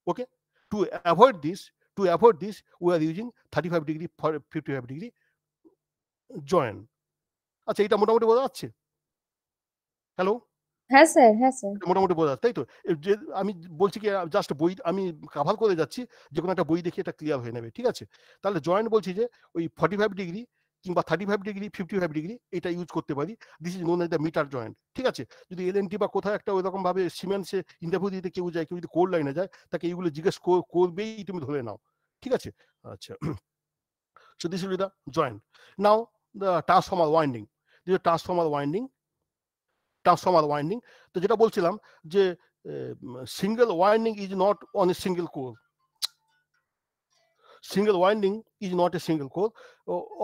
Okay, to avoid this, we are using 35 degree, 55 degree join. আচ্ছা, এটা মোটামুটি বোঝা যাচ্ছে? হ্যালো, হ্যাঁ স্যার, হ্যাঁ স্যার। মোটামুটি বোঝা যাচ্ছে, তাই তো? যে আমি বলছি কি জাস্ট বই আমি কভার করে যাচ্ছি, যে কোনো একটা বই দেখে এটা ক্লিয়ার হয়ে নেবে, ঠিক আছে। তাহলে জয়েন্ট বলছি যে ওই 45 ডিগ্রি কিংবা 35 ডিগ্রি, 55 ডিগ্রি এটা ইউজ করতে পারি। This is known as the mitre joint, ঠিক আছে। যদি এলএনটি বা কোথাও একটা ওইরকম ভাবে সিমেন্টসে ইন্টারভিউ দিতে কেউ যায়, কেউ যদি কোর লাইনে যায়, তাকে এইগুলো জিজ্ঞেস করবেই, তুমি ধরে নাও, ঠিক আছে। আচ্ছা, so this will be the joint. Now the transformer winding. This is transformer winding. তো যেটা বলছিলাম যে single winding is not on a single core. Single winding is not a single core.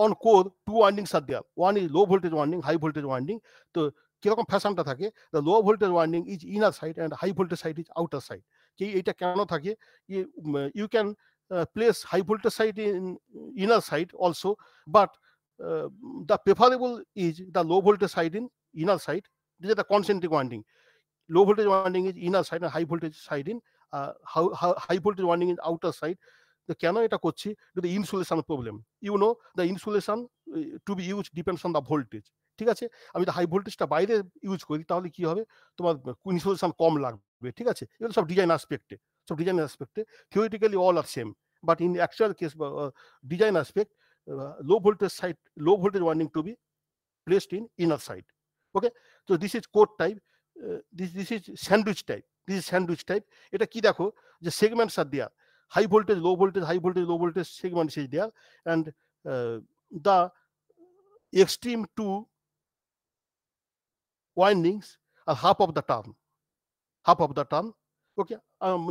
On core, two windings are there. One is low voltage winding, high voltage winding. তো কিরকম ফ্যাশনটা থাকে, the low voltage winding is inner side and high voltage side is outer side. কি এটা কেন থাকে, you can place high voltage side in inner side also, but the preferable is the low voltage side in inner side. This is the concentric winding. Low voltage winding is inner side and high voltage side in high voltage winding in outer side. তো কেন এটা করছি, যদি insulation problem, you know the insulation to be use depends on the voltage. ঠিক আছে, আমি যদি হাই ভোল্টেজটা বাইরে ইউজ করি তাহলে কি হবে, তোমার ইনসুলেশন কম লাগবে। ঠিক আছে, এগুলো সব ডিজাইন অ্যাসপেক্টে, theoretically all are same, but in actual case design aspect, low voltage winding to be placed in inner side. Okay, so this is core type, this is sandwich type. এটা কি দেখো, যে segments are there, high voltage low voltage segments is there, and the extreme two windings are half of the turn. ওকে,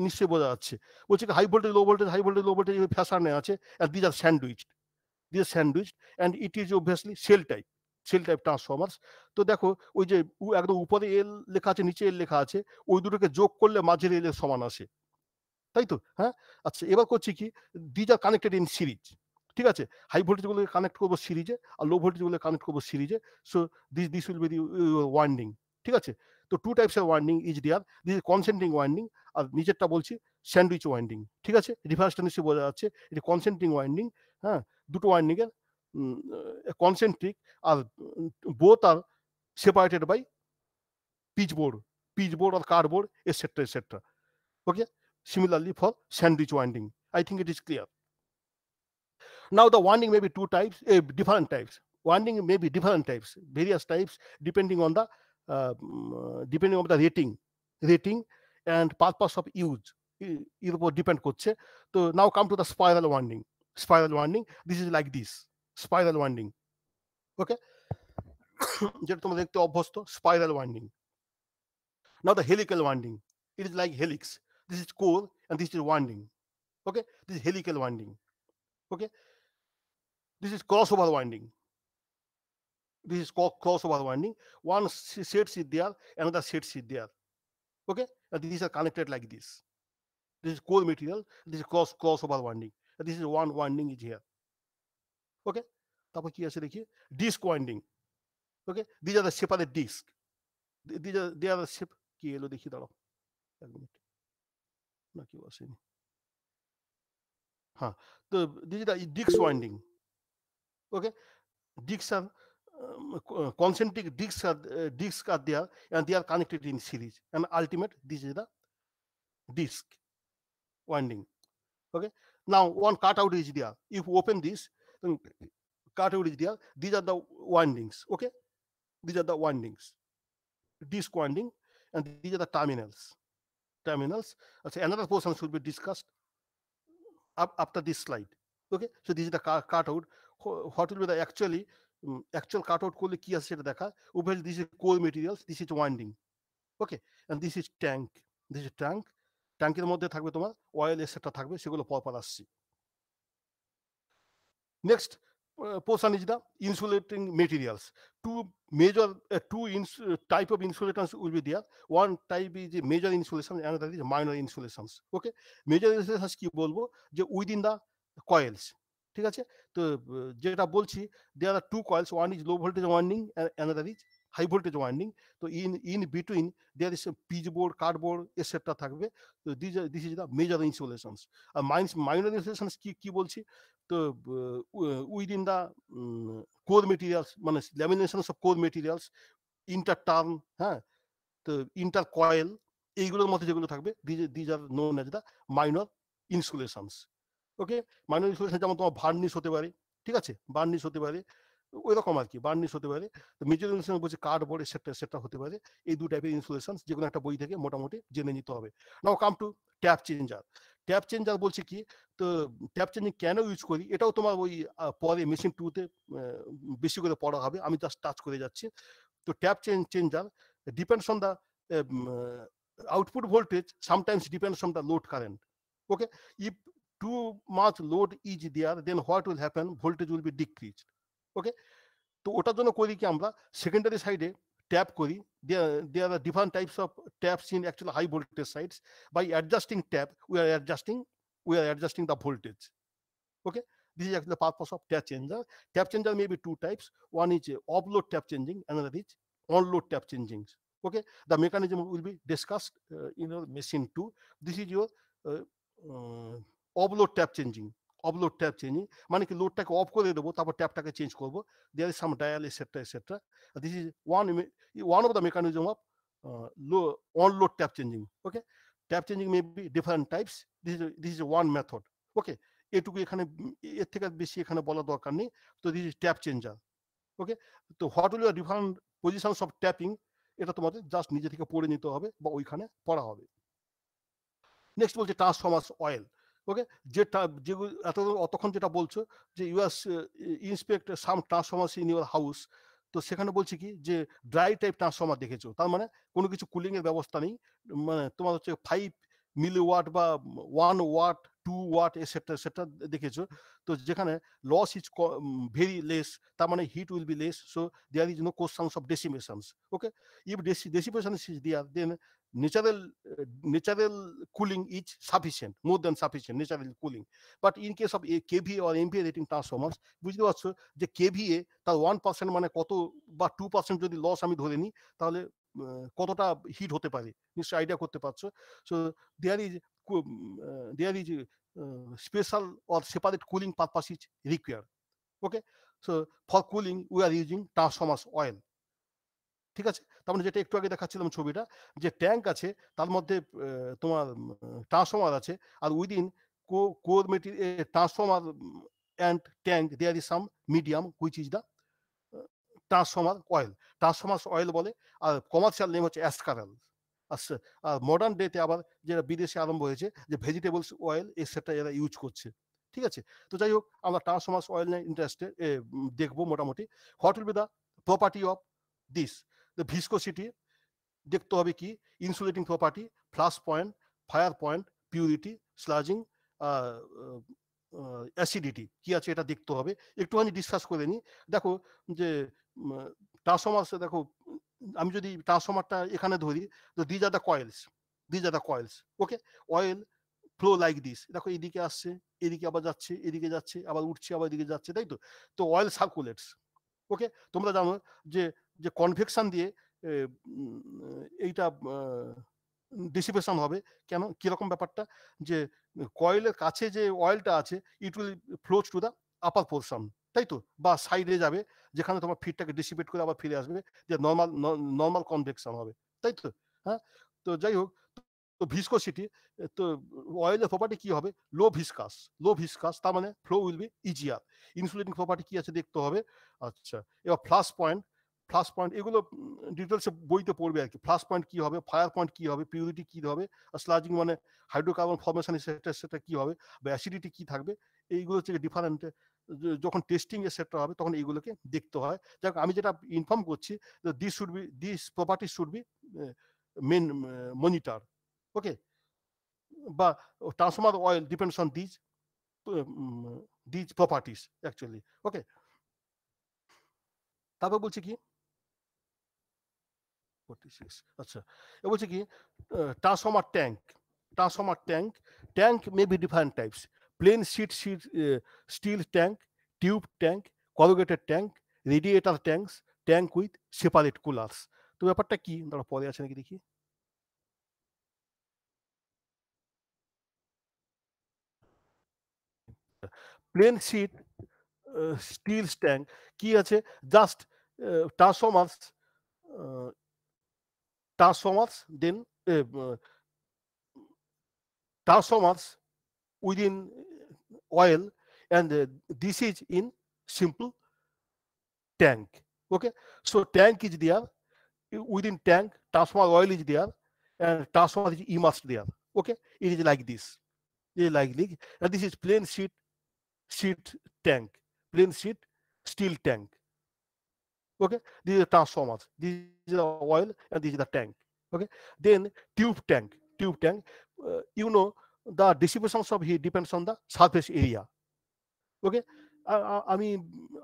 নিশ্চয়ই বোঝা যাচ্ছে। বলছি হাই ভোল্টেজ লো ভোল্টেজ ফ্যাশনে আছে, and these are sandwiched, and it is obviously cell type Transformers. তো দেখো ওই যে একদম উপরে এল লেখা আছে, নিচে এল লেখা আছে, ওই দুটোকে যোগ করলে মাঝের এল এর সমান আসে, তাই তো? হ্যাঁ, আচ্ছা, এবার করছি কি, these are connected in series. ঠিক আছে, হাই ভোল্টেজ গুলোকে কানেক্ট করবো সিরিজে, আর লো ভোল্টেজ গুলো কানেক্ট করবো সিরিজে। So this will be the winding. ঠিক আছে, তো two types of winding is there, this is concentric winding, আর নিচেরটা বলছি স্যান্ডউইচ ওয়াইন্ডিং। ঠিক আছে, রিভার্সটা নিশ্চয়ই বোঝা যাচ্ছে, এটি কনসেন্ট্রিং ওয়াইন্ডিং। হ্যাঁ, দুটো ওয়াইন্ডিং এর কনসেন্ট্রিক, আর both are separated by pitchboard or cardboard, etc. Okay, similarly for sandwich winding. I think it is clear. Now the winding may be different types. Winding may be different types, various types, depending on the rating and purpose of use. এর উপর ডিপেন্ড করছে। তো now come to the spiral winding. This is like this spiral winding. Okay, যেটা তোমরা দেখতে অভ্যস্ত, spiral winding. Now the helical winding, it is like helix. This is core and this is winding. Okay, this is helical winding. Okay, this is crossover winding. One set is there, another set is there. Okay, and these are connected like this. This is core material, this is crossover winding, and this is one winding is here. Okay, তারপর কি আছে দেখি, disc winding. Okay, these are the separate disc. They are the কি এলো দেখি, দাঁড়াও 1 মিনিট, না কেউ আসেনি। হ্যাঁ, তো this is the disc winding. Okay, discs are concentric discs are there, and they are connected in series, and ultimate this is the disc winding. Okay, now one cutout is there. If you open this, then cutout is there. These are the windings. Okay, these are the windings, disc winding, and these are the terminals. So another portion should be discussed after this slide. Okay, so this is the cutout. What will be the actual cutout করলে কি আছে সেটা দেখা। Obviously this is core materials, this is winding. Okay, and this is tank. ট্যাঙ্কের মধ্যে থাকবে তোমার অয়েল এসেটটা থাকবে, সেগুলো পরপর আসছে। Next portion is the insulating materials. Two type of insulators will be there. One type is the major insulation, another is minor insulations. Okay, major insulations কি বলবো, যে within the coils। ঠিক আছে, তো যেটা বলছি, there are two coils, one is low voltage winding and another is high voltage winding. তো in between there is a pitchboard, cardboard, etc. থাকবে। তো this is the major insulations. R minor insulations কি বলছি, তো উইদিন দ্য কোর মেটেরিয়ালস, মানে laminations of core materials, interturn, হ্যাঁ, তো ইন্টার কয়েল, এইগুলোর মধ্যে যেগুলো থাকবে, these are known as the minor insulations. Okay, minor insulation যেমন তোমার ভার্নিশ হতে পারে, ঠিক আছে, বার্নিশ হতে পারে, ওই রকম আর কি, বার্নিশ হতে পারে। তো মেজর ইনসুলেশন বলছে কার্ডবোর্ড সেটা হতে পারে। এই দু টাইপের ইনসুলেশন যে কোনো একটা বই থেকে মোটামুটি জেনে নিতে হবে। নাও কাম টু ট্যাপ চেঞ্জার বলছে কি, তো ট্যাপ চেঞ্জিং কেন ইউজ করি, এটাও তোমার ওই পরে মেশিন 2-তে বেশি করে পড়া হবে, আমি জাস্ট টাচ করে যাচ্ছি। তো tap changer depends on the output voltage, sometimes depends on the load current. Okay, if too much load is there, then what will happen, voltage will be decreased. Okay, তো ওটার জন্য করি কি আমরা সেকেন্ডারি সাইডে tap kori, there are different types of taps in actual high voltage sides. By adjusting tap, we are adjusting the voltage. Okay, this is actually the purpose of tap changer. Tap changer may be two types. One is off-load tap changing, another is on-load tap changing. Okay, the mechanism will be discussed in your machine 2. This is your off-load tap changing. Offload tap changing মানে কি লোডটাকে অফ করে দেবো, তারপর ট্যাপটাকে চেঞ্জ করবো। There is some dial etcetera etcetera. This is one of the mechanism of on load tap changing. Okay, tap changing may be different types. This is one method. Okay, এটুকু এখানে এর থেকে বেশি এখানে বলা দরকার নেই। তো দিস ইজ ট্যাপ চেঞ্জার। ওকে, তো what will different positions of tapping, এটা তোমাদের জাস্ট নিজে থেকে পড়ে নিতে হবে বা ওইখানে পড়া হবে। নেক্সট বলছে ট্রান্সফরমার্স অয়েল। ওকে, যেটা যেগুলো অতক্ষণ যেটা বলছো যে US inspect some Transformers in your house, তো সেখানে বলছি কি যে ড্রাই টাইপ ট্রান্সফরমার দেখেছো, তার মানে কোনো কিছু কুলিং এর ব্যবস্থা নেই, মানে তোমার হচ্ছে 5 মিলিওয়াট বা 1 ওয়াট 2 ওয়াট এটসেট্রা দেখেছো। তো যেখানে লস ইজ ভেরি লেস, তার মানে heat will be less, so there is no questions of decimations. Okay, if decimation is there, then natural cooling is sufficient, more than sufficient natural cooling. But in case of a KVA or MVA rating transformers, বুঝতে পারছো যে KVA তার 1% মানে কত বা 2% যদি লস আমি ধরে নিই, তাহলে কতটা হিট হতে পারে নিশ্চয়ই আইডিয়া করতে পারছো। So there is special or separate cooling purpose is required. Okay, so for cooling we are using transformers oil. ঠিক আছে, তার মানে যেটা একটু আগে দেখাচ্ছিলাম ছবিটা, যে ট্যাঙ্ক আছে তার মধ্যে তোমার ট্রান্সফরমার আছে, আর within core material transformer and tank there is some medium which is the transformer oil. Transformer oil বলে, আর কমার্শিয়াল নেম হচ্ছে অ্যাসকারেল। আর মডার্ন ডেতে আবার যেটা বিদেশে আরম্ভ হয়েছে যে ভেজিটেবলস অয়েল এক্সেট্রা এরা ইউজ করছে। ঠিক আছে, তো যাই হোক আমরা ট্রান্সফরমার অয়েল নিয়ে ইন্টারেস্টেড দেখবো মোটামুটি। What will be the property of this? The viscosity দেখতে হবে কি, insulating property, flash point, fire point, purity, sludging, acidity কি আছে এটা দেখতে হবে। একটুখানি ডিসকাস করে নিই। দেখো যে ট্রান্সফরমার, দেখো আমি যদি ট্রান্সফরমারটা এখানে ধরি, তো these are the coals. Okay, oil flow like this, দেখো এদিকে আসছে, এদিকে আবার যাচ্ছে, এদিকে যাচ্ছে, আবার উঠছে, আবার এদিকে যাচ্ছে, তাই তো। তো অয়েল সার্কুলেটস। ওকে, তোমরা জানো যে কনভেকশন দিয়ে এইটা ডিসিপেশন হবে। কেন, কিরকম ব্যাপারটা, যে কয়েলের কাছে যে অয়েলটা আছে it will flows to the upper portion, তাই তো, বা সাইডে যাবে যেখানে তোমার ফিটটাকে ডিসিপেট করে আবার ফিরে আসবে, যে নর্মাল কনভেকশন হবে, তাই তো। হ্যাঁ, তো যাই হোক, তো ভিসকোসিটি, তো অয়েলের প্রপার্টি কি হবে, লো ভিসকাস, তার মানে flow will B easier. Insulating property কি আছে দেখতে হবে। আচ্ছা, এবার ফ্লাশ পয়েন্ট এগুলো ডিটেলসে বইতে পড়বে আর কি। ফ্লাশ পয়েন্ট কি হবে, ফায়ার পয়েন্ট কি হবে, পিউরিটি কি হবে, স্লাজিং মানে হাইড্রোকার্বন ফর্মেশন সেটা কি হবে, বা অ্যাসিডিটি কি থাকবে, এইগুলো হচ্ছে ডিফারেন্ট। যখন টেস্টিং সেটটা হবে তখন এইগুলোকে দেখতে হয়। যাক, আমি যেটা ইনফর্ম করছি, this property should be main monitor. Okay, বা transformer oil depends on these properties actually. Okay, তারপর বলছি কি, আচ্ছা, এ বলছে কি transformer tank may be different types, plain steel tank, tube tank, corrugated tank, radiator tank with separate coolers. তো ব্যাপারটা কি, দাঁড়া পরে আছে নাকি দেখি। প্লেন স্টিল ট্যাঙ্ক কি আছে, just Transformers then transformers within oil, and this is in simple tank. Okay, so tank is there, within tank transformer oil is there, and transformer is immersed there. Okay, it is like this, and this is plain sheet tank, plain sheet steel tank. Okay, these are transformers, this is the oil, and this is the tank. Okay, then tube tank, you know the distribution of heat depends on the surface area. Okay, আমি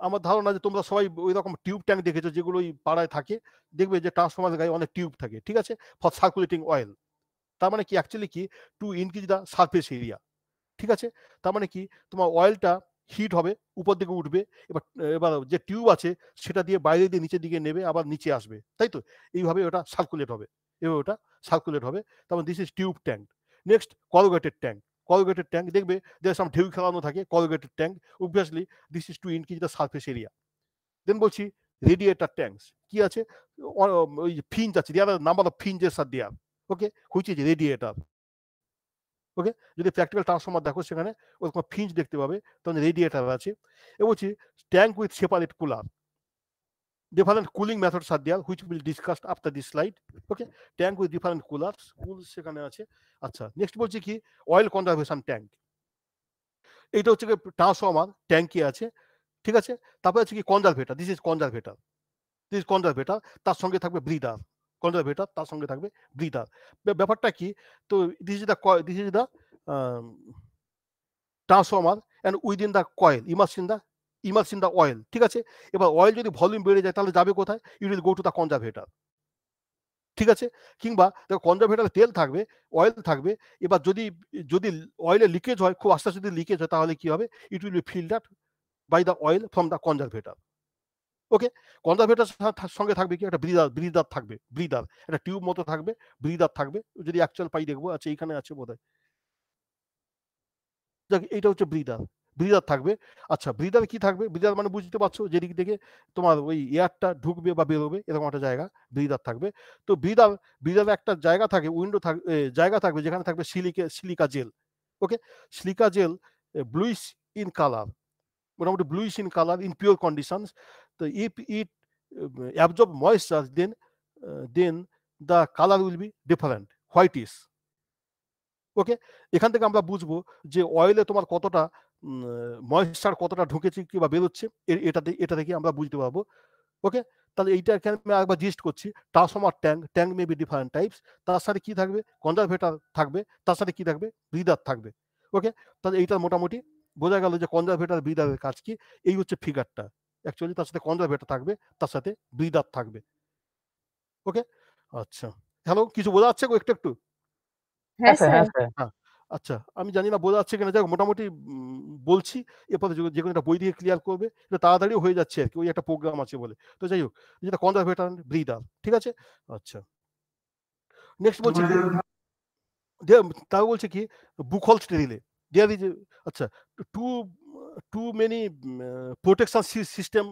আমার ধারণা যে তোমরা সবাই ওই রকম টিউব ট্যাঙ্ক দেখেছো যেগুলো ওই পাড়ায় থাকে, দেখবে যে ট্রান্সফরমারের গায়ে অনেক টিউব থাকে, ঠিক আছে, ফর সার্কুলেটিং অয়েল। তার মানে কি অ্যাকচুয়ালি কি two increase the surface area, ঠিক আছে। তার মানে কি তোমার অয়েলটা হিট হবে, উপর দিকে উঠবে, এবার এবার যে টিউব আছে সেটা দিয়ে বাইরে দিয়ে নিচের দিকে নেবে, আবার নিচে আসবে, তাই তো, এইভাবে ওটা সার্কুলেট হবে, এভাবে ওটা সার্কুলেট হবে। তারপর this is tube tank. Next corrugated tank. Corrugated tank দেখবে দের সাম ঢেউ খেলানো থাকে, corrugated tank, obviously this is to increase the surface area. Then বলছি রেডিয়েটার ট্যাঙ্কস, কি আছে, ওই ফিঞ্চ আছে, there number of fins are there, okay, which is radiator. Okay, যদি প্র্যাকটিক্যাল ট্রান্সফরমার দেখো সেখানে ওরকম ফিঞ্চ দেখতে পাবে, তখন রেডিয়েটার আছে। এ বলছি tank with separate cooler, different cooling methods are there which will discussed after this slide. Okay, tank with different coolers, সেখানে আছে। আচ্ছা, নেক্সট বলছি কি অয়েল কনজারভেশন ট্যাঙ্ক, এইটা হচ্ছে কি ট্রান্সফরমার ট্যাঙ্কি আছে, ঠিক আছে। তারপরে হচ্ছে কি conservator, this is conservator, this is conservator, তার সঙ্গে থাকবে ব্রিদার, কনজারভেটর তার সঙ্গে থাকবে ব্রিদার। ব্যাপারটা কি, তো this is the transformer and within the coil immerse in the oil, ঠিক আছে। এবার অয়েল যদি ভলিউম বেড়ে যায় তাহলে যাবে কোথায়, ইট will go to the conservator, ঠিক আছে। কিংবা দেখো কনজারভেটরে তেল থাকবে, অয়েল থাকবে, এবার যদি যদি অয়েলের লিকেজ হয়, খুব আস্তে আস্তে যদি লিকেজ হয় তাহলে কি হবে, it will be filtered by the oil from the conservator. Okay, conservator সঙ্গে থাকবে কি একটা ব্রিদার থাকবে, ব্রিদার একটা টিউব মতো থাকবে, ব্রিদার থাকবে, যদি অ্যাকচুয়াল পাই দেখবো, আচ্ছা এইখানে আছে বোধহয়, এইটা হচ্ছে ব্রিদার থাকবে। আচ্ছা, ব্রিদার কি থাকবে, ব্রিদার মানে বুঝতে পারছো যেদিক থেকে তোমার ওই এয়ারটা ঢুকবে বা বেরোবে, এরকম একটা জায়গা ব্রিদার থাকবে। তো ব্রিদার একটা জায়গা থাকে, উইন্ডো জায়গা থাকবে যেখানে থাকবে silica gel. Okay, silica gel bluish in colour, মোটামুটি bluish in colour in pure conditions. তো if it absorb moisture then the colour will be different, whitish. Okay, এখান থেকে আমরা বুঝবো যে অয়েলে তোমার কতটা ময়েশ্চার কতটা ঢুকেছে কিংবা বেরোচ্ছে, এটা থেকে আমরা বুঝতে পারবো। ওকে, তাহলে এইটা এখানে আমি একবার জিস্ট করছি, transformer tank may be different types, তার সাথে কি থাকবে, কনজারভেটর থাকবে, তার সাথে কি থাকবে, ব্রিদার থাকবে। ওকে, তাহলে এইটা মোটামুটি বোঝা গেল যে কনজারভেটর ব্রিদারের কাজ কি। এই হচ্ছে ফিগারটা, অ্যাকচুয়ালি তার সাথে কনজারভেটর থাকবে, তার সাথে ব্রিদার থাকবে। ওকে, আচ্ছা, হ্যালো, কিছু বোঝা যাচ্ছে গো একটু? হ্যাঁ স্যার, স্যার। হ্যাঁ স্যার। আচ্ছা, আমি জানি না বোঝা যাচ্ছে কিনা, যাক মোটামুটি বলছি, এরপরে যে কোনো একটা বই দিয়ে ক্লিয়ার করবে, এটা তাড়াতাড়িও হয়ে যাচ্ছে আর কি, ওই একটা প্রোগ্রাম আছে বলে। তো যাই হোক, যেটা কনজারভেটর ব্রিদার, ঠিক আছে। আচ্ছা, নেক্সট বলছি কি, তাও বলছে কি বুকহোলস রিলে, দেয়ার ইজ, আচ্ছা, too many protection system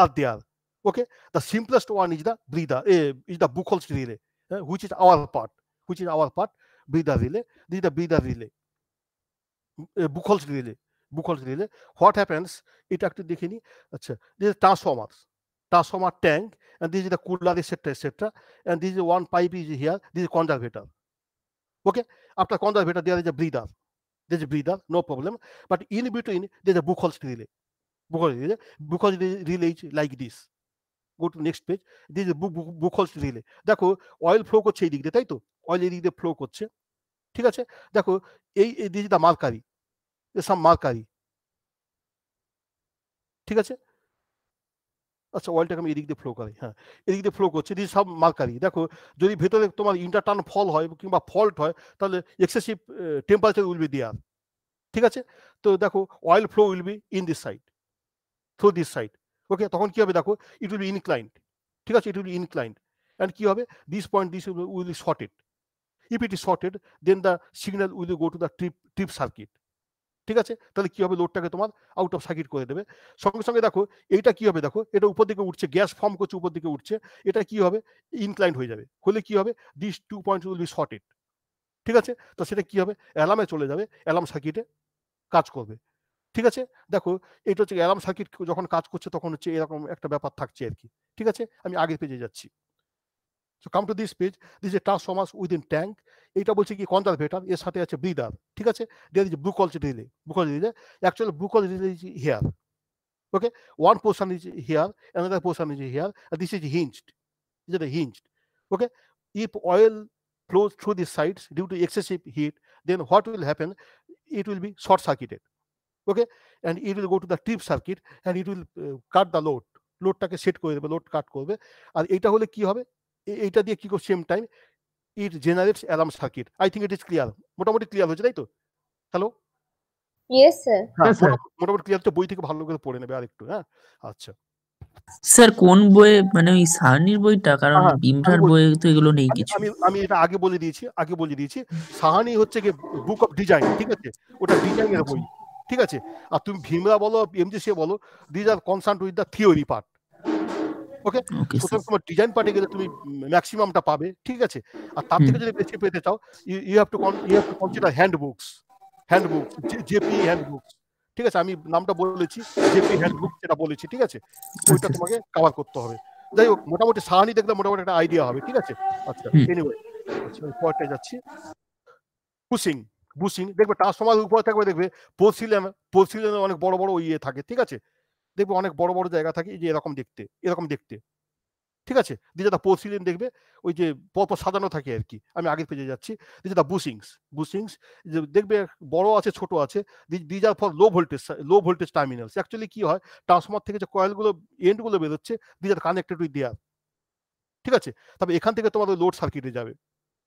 are there. Okay, the simplest one is the breather, is the Buchholz relay, which is our part, breather relay, this is the breather relay, Buchholz relay. What happens, এটা একটু দেখে নি। আচ্ছা, this is transformer tank, and this is the cooler, etc., and this is one pipe is here, this is conservator. Okay, after conservator there is a breather, no problem, but in between there is a Buchholz relay. Buchholz relay is like this. Go to next page. This is Buchholz relay. দেখো অয়েল ফ্লো করছে এই দিক দিয়ে, তাই তো, অয়েল এই দিক দিয়ে ফ্লো করছে, ঠিক আছে। দেখো এই this is the mercury, some mercury, ঠিক আছে। আচ্ছা, অয়েলটাকে আমি এদিক দিয়ে ফ্লো করাই, হ্যাঁ, এদিক দিয়ে ফ্লো করছে, দিস সব মার্কারি। দেখো যদি ভেতরে তোমার ইন্টারটার্ন ফল হয় কিংবা ফল্ট হয় তাহলে excessive temperature will be there, ঠিক আছে। তো দেখো oil flow will be in this side, through this side. Okay, তখন কি হবে দেখো, ইট উইল বি ইনক্লাইন্ড, ঠিক আছে, it will be inclined, and কি হবে, this point this will be shorted. If it is shorted then the signal will go to the trip circuit, ঠিক আছে। তাহলে কি হবে, লোডটাকে তোমার আউট অফ সার্কিট করে দেবে। সঙ্গে সঙ্গে দেখো এইটা কি হবে, দেখো এটা উপর দিকে উঠছে, গ্যাস ফর্ম করছে উপর দিকে উঠছে, এটা কি হবে, ইনক্লাইন্ড হয়ে যাবে, হলে কি হবে, this 2 points will be shorted, ঠিক আছে। তো সেটা কি হবে, অ্যালার্মে চলে যাবে, অ্যালার্ম সার্কিটে কাজ করবে, ঠিক আছে। দেখো এটা হচ্ছে অ্যালার্ম সার্কিট যখন কাজ করছে তখন হচ্ছে এরকম একটা ব্যাপার থাকছে আর কি, ঠিক আছে। আমি আগের পেজে যাচ্ছি। So come to this page, this is a transformers within tank. এটা বলছে কি কনজারভেটর, এর সাথে আছে ব্রিদার, ঠিক আছে। there is Buchholz relay, actually Buchholz relay is here. Okay, one portion is here, another portion is here, and this is hinged. This is the hinged. Okay, if oil flows through these sides due to excessive heat, then what will happen, it will be short circuited. Okay, and it will go to the trip circuit and it will cut the লোডটাকে সেট করে দেবে, লোড কাট করবে। আর এইটা হলে কি হবে, এইটা দিয়ে কি করবে same time it generates alarm circuit. I think it is clear, মোটামুটি ক্লিয়ার হয়েছে তাই তো? Hello, Yes, sir. হ্যাঁ স্যার মোটামুটি ক্লিয়ার হচ্ছে, বই থেকে ভালো করে পড়ে নেবে আরেকটু। হ্যাঁ আচ্ছা, স্যার কোন বইয়ে, মানে ওই সাহানির বইটা? কারণ হ্যাঁ আমি বিমরার বলছি, বইয়ে তো এগুলো নেই আমি কিছু। আমি আমি এটা আগে বলে দিয়েছি। সাহানি হচ্ছে কি বুক অফ ডিজাইন, ঠিক আছে, ওটা ডিজাইনের বই, ঠিক আছে। আর তুমি ভীমরা বলো, এমজিসি বলো, these are concern with the theory part. Okay, okay সুতরাং স্যার। তোমার ডিজাইন পার্টে গেলে তুমি ম্যাক্সিমামটা পাবে, ঠিক আছে। আর তার থেকে যদি বেশি পেতে চাও, you have to consider handbooks, JP handbooks, ঠিক আছে। আমি নামটা বলেছি, জেপি হ্যান্ডবুক যেটা বলেছি, ঠিক আছে, ওইটা আচ্ছা তোমাকে কভার করতে হবে। যাই হোক, মোটামুটি সাহানি দেখলে মোটামুটি একটা আইডিয়া হবে, ঠিক আছে। আচ্ছা, হুম। এনিওয়ে, আচ্ছা পরটা যাচ্ছি। বুশিং দেখবে ট্রান্সফরমার উপরে থাকবে, দেখবে পোর্সিলেনের অনেক বড় বড় ইয়ে থাকে, ঠিক আছে। দেখবে অনেক বড় বড় জায়গা থাকে, এই যে এরকম দেখতে, ঠিক আছে। যেটা পোর্সিলেন দেখবে ওই যে পরপর সাজানো থাকে আর কি। আমি আগের পেজে যাচ্ছি, যেটা বুশিংস দেখবে বড় আছে, ছোট আছে। These are for low voltage terminals. Actually কি হয়, ট্রান্সফরমার থেকে যে কয়েলগুলো এন্ডগুলো বেরোচ্ছে, these are connected with their, ঠিক আছে। তবে এখান থেকে তোমার ওই লোড সার্কিটে যাবে,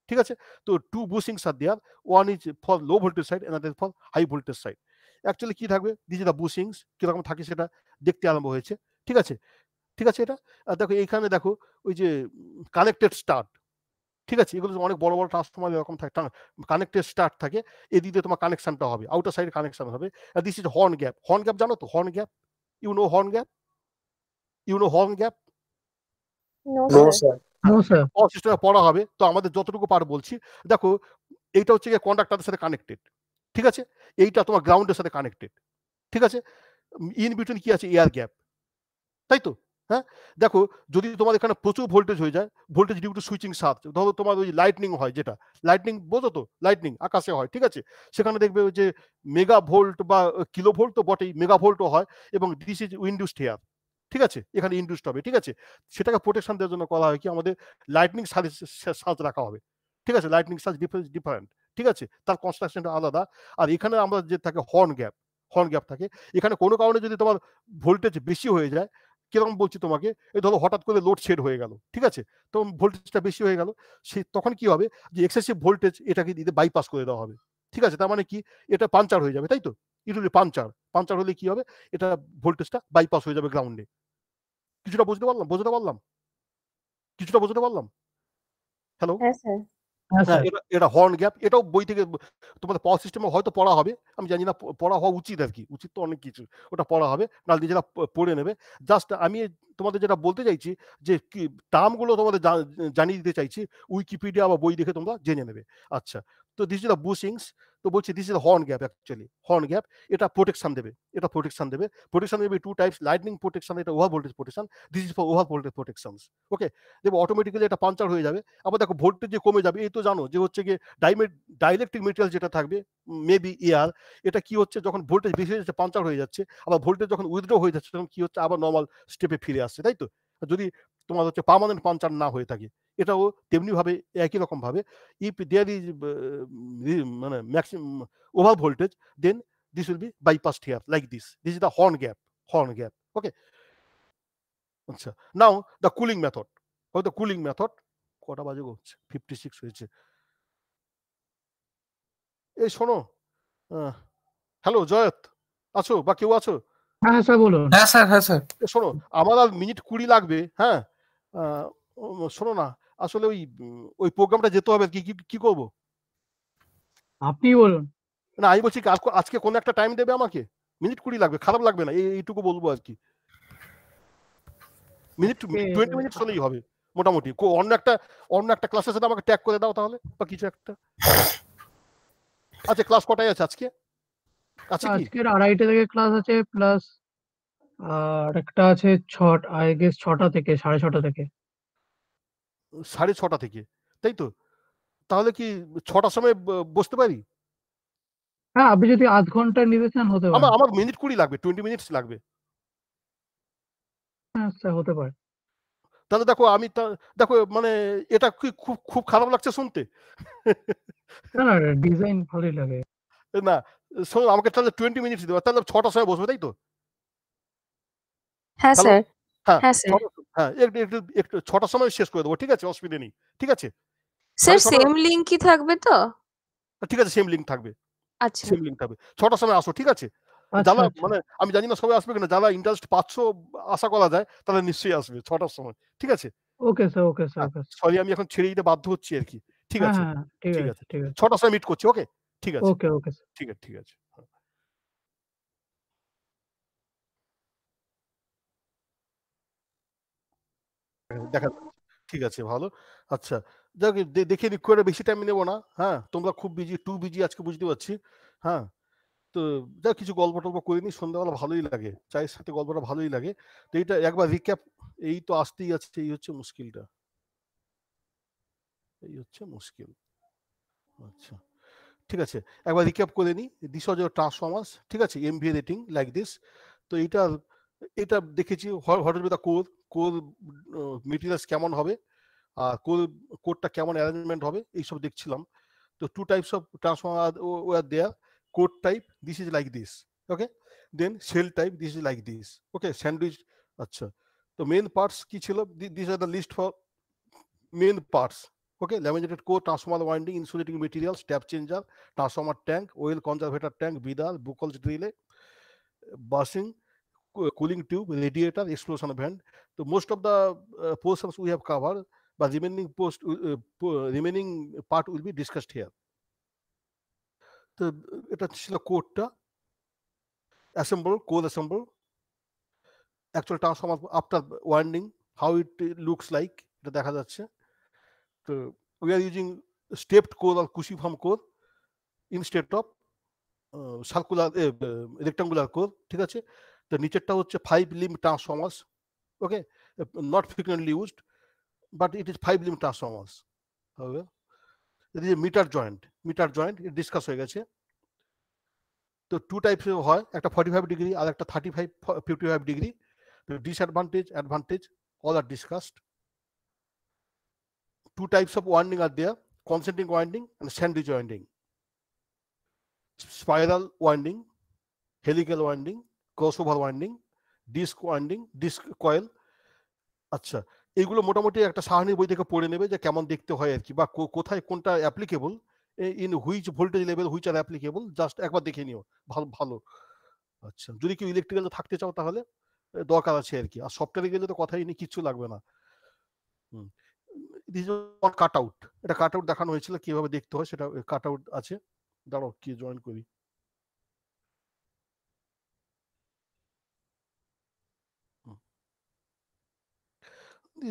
ঠিক আছে। তো two bushings are there, one is for low voltage side, another for high voltage side. Actually কি থাকবে, দিজ দ্য বুশিংস কিরকম থাকে সেটা দেখতে আরম্ভ হয়েছে, ঠিক আছে। এটা দেখো এইখানে দেখো ওই যে কানেক্টেড স্টার্ট, ঠিক আছে। এগুলো অনেক বড় বড় ট্রান্সফরমার এরকম থাকে, কানেক্টেড স্টার্ট থাকে, এদিকে তোমার কানেকশনটা হবে, আউটার সাইড কানেকশন হবে। আর দিস ইজ হর্ন গ্যাপ জানো তো, horn gap, you know horn gap? No, No, sir. sir. No sir power সিস্টেমে পড়া হবে, তো আমাদের যতটুকু পার বলছি। দেখো এইটা হচ্ছে গিয়ে কন্ডাক্টরের সাথে কানেক্টেড, ঠিক আছে। এইটা তোমার গ্রাউন্ডের সাথে কানেক্টেড, ঠিক আছে। ইন বিটুইন কি আছে, এয়ার গ্যাপ, তাই তো? হ্যাঁ, দেখো যদি তোমার এখানে প্রচুর ভোল্টেজ হয়ে যায়, voltage due to switching surge, ধরো তোমার ওই লাইটনিং হয়, যেটা লাইটনিং বোঝো তো, লাইটনিং আকাশে হয়, ঠিক আছে। সেখানে দেখবে ওই যে মেগা ভোল্ট বা কিলো ভোল্ট তো বটেই, মেগা ভোল্টও হয়, এবং দিস ইজ ইন্ডিউসড হেয়ার, ঠিক আছে। এখানে ইন্ডিউসড হবে, ঠিক আছে। সেটাকে প্রোটেকশন দেওয়ার জন্য করা হয় কি, আমাদের লাইটনিং সার্জ রাখা হবে, ঠিক আছে। লাইটনিং সার্জ ডিফারেন্ট, ঠিক আছে, তার কনস্ট্রাকশনটা আলাদা। আর এখানে আমরা যে থাকে হর্ন গ্যাপ থাকে। এখানে কোনো কারণে যদি তোমার ভোল্টেজ বেশি হয়ে যায়, কিরকম বলছি তোমাকে, এই ধরো হঠাৎ করে লোড শেড হয়ে গেল, ঠিক আছে, তখন ভোল্টেজটা বেশি হয়ে গেল, তখন কি হবে, যে এক্সেসিভ ভোল্টেজ এটাকে দিতে বাইপাস করে দেওয়া হবে, ঠিক আছে। তার মানে কি, এটা পাঞ্চার হয়ে যাবে, তাই তো। ইট উইল পাঞ্চার হলে কি হবে, এটা ভোল্টেজটা বাইপাস হয়ে যাবে গ্রাউন্ডে। কিছুটা বুঝতে পারলাম? Hello, Yes, sir. হ্যাঁ হ্যাঁ, স্যার এটা হর্ন গ্যাপ, এটাও বই থেকে তোমাদের পাওয়ার সিস্টেমে হয়তো পড়া হবে, আমি জানি না, পড়া হওয়া উচিত আর কি, উচিত তো অনেক কিছু, ওটা পড়া হবে, নাহলে নিজেরা পড়ে নেবে। জাস্ট আমি তোমাদের যেটা বলতে চাইছি, যে কি টার্মগুলো তোমাদের জানিয়ে দিতে চাইছি, উইকিপিডিয়া বা বই দেখে তোমরা জেনে নেবে। আচ্ছা, তো দিস ইজ দ্য বুশিংস। তো বলছি this is horn gap, actually horn gap, এটা প্রোটেকশন দেবে, প্রোটেকশন দেবে টু টাইপস, লাইটনিং প্রোটেকশন, এটা over voltage protection, this is for over voltage protection. Okay, দেখো অটোমেটিক্যালি এটা পাঞ্চার হয়ে যাবে। আবার দেখো ভোল্টেজ যে কমে যাবে, এই তো জানো যে হচ্ছে গিয়ে ডাইইলেকট্রিক মেটেরিয়াল যেটা থাকবে, মেবি এয়ার, এটা কি হচ্ছে, যখন ভোল্টেজ বেশি হয়ে যাচ্ছে, পাঞ্চার হয়ে যাচ্ছে, আবার ভোল্টেজ যখন উইথড্র হয়ে যাচ্ছে, তখন কি হচ্ছে, আবার নর্মাল স্টেপে ফিরে আসছে, তাই তো। যদি তোমার হচ্ছে পার্মানেন্ট পাঞ্চার না হয়ে থাকে, এটাও তেমনি ভাবে, একই রকম ভাবে, ইফ দেয়ার ইজ মানে maximum over voltage, then this will be bypassed here like this is the horn gap. Okay, আচ্ছা, নাও দ্য কুলিং মেথড, কটা বাজে গো, 56 হয়েছে। এই শোনো, হ্যালো জয়ত, আছো বা কেউ আছো? হ্যাঁ স্যার বলুন হ্যাঁ স্যার। শোনো, আমার আর মিনিট 20 লাগবে। হ্যাঁ, শোনো না, আসলে ওই প্রোগ্রামটা যেতে হবে, কি করবো? আপনি বলুন না, আমি বলছি আজকে কোন একটা টাইম দেবে আমাকে, মিনিট 20 লাগবে, খারাপ লাগবে না, এইটুকু বলবো আর কি। মিনিট 20 মিনিট হলেই হবে মোটামুটি। অন্য একটা ক্লাসের সাথে আমাকে ট্যাগ করে দাও তাহলে, বা কিছু একটা। আচ্ছা, ক্লাস কটায় আছে আজকে? আছে কি? আজকের 2:30 থেকে ক্লাস আছে, প্লাস আর একটা আছে 6টা থেকে 6:30 থেকে। 6:30 থেকে, তাই তো? তাহলে কি 6টার সময় বসতে পারি? হ্যাঁ আপনি যদি আধ ঘন্টা নিতে চান হতে পারে। আমার মিনিট 20 লাগবে, 20 মিনিটস লাগবে। হ্যাঁ স্যার হতে পারে। তাহলে দেখো, দেখো মানে এটা কি খুব খারাপ লাগছে শুনতে? না ডিজাইন ভালোই লাগে। না, শোনো আমাকে তাহলে 20 মিনিটস দেবো, তাহলে 6টার সময় বসবে, তাই তো? হ্যাঁ হ্যালো, স্যার, হ্যাঁ হ্যাঁ স্যার। হ্যাঁ একটু 6টার সময় শেষ করে দেবো, ঠিক আছে, অসুবিধা নেই, ঠিক আছে? স্যার 6:30 সেম লিঙ্ক কি থাকবে তো? ঠিক আছে, সেম লিঙ্ক থাকবে, আচ্ছা সেম লিঙ্ক থাকবে। 6টার সময় আসো, ঠিক আছে? আচ্ছা যারা আচ্ছা মানে আমি জানি না সবাই আসবে কিনা, যারা ইন্টারেস্ট পাচ্ছ আশা করা যায় তাহলে নিশ্চয়ই আসবে 6টার সময়, ঠিক আছে? Okay sir okay sir okay sorry আমি এখন ছেড়ে দিতে বাধ্য হচ্ছি আর কি, ঠিক হ্যাঁ আছে? হ্যাঁ হ্যাঁ, ঠিক ঠিক আছে আছে, ঠিক আছে 6টার সময় মিট করছি, ওকে, ঠিক আছে, ওকে ওকে স্যার ঠিক আছে, ঠিক আছে। দেখা যাচ্ছে। ঠিক আছে, ভালো। আচ্ছা, যাক দেখে নি, খুব একটা বেশি টাইম নেবো না। হ্যাঁ, তোমরা খুব বিজি, টু বিজি আজকে বুঝতে পারছি। হ্যাঁ, তো যাক কিছু গল্প টল্প করে নিই, সন্ধ্যাবেলা ভালোই লাগে, চায়ের সাথে গল্পটা ভালোই লাগে। তো এইটা একবার রিক্যাপ, এই তো আসতেই আছে, এই হচ্ছে মুশকিলটা, এই হচ্ছে মুশকিল। আচ্ছা, ঠিক আছে, একবার রিক্যাপ করে নিই। দিস ওয়াজ ইওর ট্রান্সফরমার্স, ঠিক আছে, এমভিএ রেটিং লাইক দিস। তো এটা এটা দেখেছি what will be the core, core materials কেমন হবে, আর কোডটা কেমন অ্যারেঞ্জমেন্ট হবে, এইসব দেখছিলাম। তো two types of transformer were there, core type this is like this, okay, then shell type this is like this, okay, sandwich. আচ্ছা, তো মেন পার্টস কি ছিল, this are the list for main parts, okay, laminated core, transformer winding, insulating material, tap changer, transformer tank, oil conservator tank, breather, Buchholz relay, bushing, cooling tube, radiator, explosion vent. So most of the portions we have covered, but remaining part will be discussed here. তো এটা ছিল কোডটা, assemble, core assemble, actual transformer after winding, how it looks like, এটা দেখা যাচ্ছে। তো we are using stepped core or cruciform core instead of circular rectangular core, ঠিক আছে? তো নিচেরটা হচ্ছে 5 limb transformers, okay, not frequently used but it is 5 limb transformers. However, there is a meter joint it discuss হয়ে গেছে। তো টু টাইপস হয়, একটা 45 ডিগ্রি আর একটা 55 ডিগ্রি। তো disadvantage, advantage, all are discussed. Two types of winding are there, concentric winding and sandwich winding, spiral winding, helical winding, crossover winding, disc winding, disc coil। আচ্ছা, এইগুলো মোটামুটি একটা সাহানির বই থেকে পড়ে নেবে যে কেমন দেখতে হয় আর কি, বা কোথায় কোনটা applicable, in which voltage level which are applicable, just একবার দেখে নিও, ভালো ভালো। আচ্ছা, যদি কেউ ইলেকট্রিক্যাল থাকতে চাও তাহলে দরকার আছে আর কি, আর সফটওয়্যারে গেলে তো কথাই নেই, কিচ্ছু লাগবে না। কাট আউট, এটা কাট আউট দেখানো হয়েছিল কিভাবে দেখতে হয়, সেটা কাট আউট আছে। দাঁড়াও কি জয়েন করি,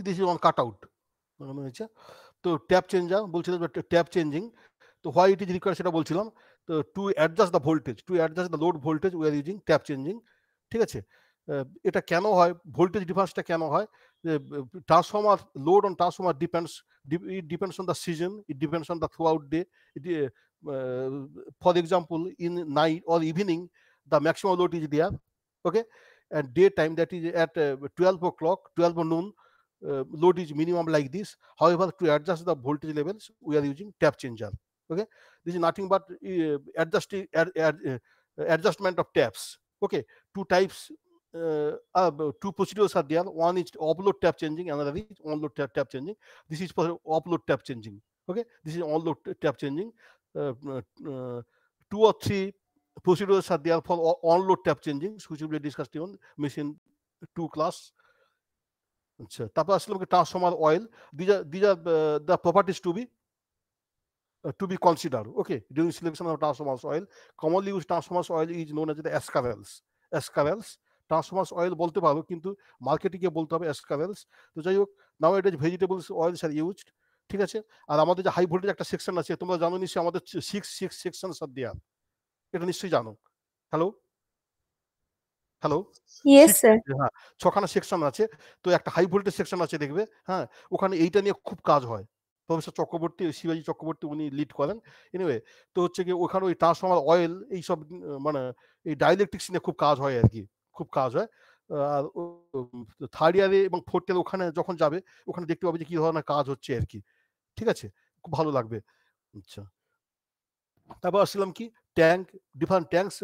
this is on cut out দেখানো হয়েছে। তো ট্যাপ চেঞ্জার বলছিলাম, ট্যাপ চেঞ্জিং, তো হোয়াই ইট ইজ রিকোয়ার্ড সেটা বলছিলাম। তো to adjust the voltage, to adjust the load voltage we are using tap changing, ঠিক আছে? এটা কেন হয়, ভোল্টেজ ডিফারেন্সটা কেন হয়, transformer load on transformer depends on the season, it depends on the through out day. For example in night or evening the maximum load is there, okay, and daytime that is at 12 o'clock, 12 noon, load is minimum like this. However, to adjust the voltage levels we are using tap changer, okay. This is nothing but adjustment of taps, okay. Two types, two procedures are there, one is offload tap changing, another is onload tap changing. This is for offload tap changing, okay, this is onload tap changing. 2 or 3 procedures are there for on-load tap changing, which will be discussed in machine 2 class. আচ্ছা, তারপর আসলে transformer oil, these are the properties to be considered, okay, during selection of transformers oil. Commonly used transformers oil is known as the Escarels. Transformers oil বলতে পারো, কিন্তু মার্কেটে গিয়ে বলতে হবে Escarels। তো যাই হোক, now it is vegetables oils are used, ঠিক আছে। আর আমাদের যে হাই ভোল্টেজ একটা সেকশন আছে, তোমরা জানো নিশ্চয়ই আমাদের 6 সেকশনস আর দেয়ার, এটা নিশ্চয়ই জানো। Hello hello, yes sir. হ্যাঁ, 6খানা সেকশন আছে। তো একটা হাই ভোল্টেজ সেকশন আছে দেখবে, হ্যাঁ, ওখানে এইটা নিয়ে খুব কাজ হয়। প্রফেসর চক্রবর্তী, শিবাজী চক্রবর্তী উনি লিড করেন। এনিওয়ে, তো হচ্ছে কি ওখানে ওই ট্রান্সফর্মার অয়েল এইসব মানে এই ডাইলেকট্রিক্স নিয়ে খুব কাজ হয় আর কি, খুব কাজ হয়। আর থার্ড ইয়ারে এবং ফোর্থ ইয়ারে ওখানে যখন যাবে, ওখানে দেখতে পাবে যে কি ধরনের কাজ হচ্ছে আর কি, ঠিক আছে, খুব ভালো লাগবে। আচ্ছা, তারপর আসলাম কি tank, different tanks,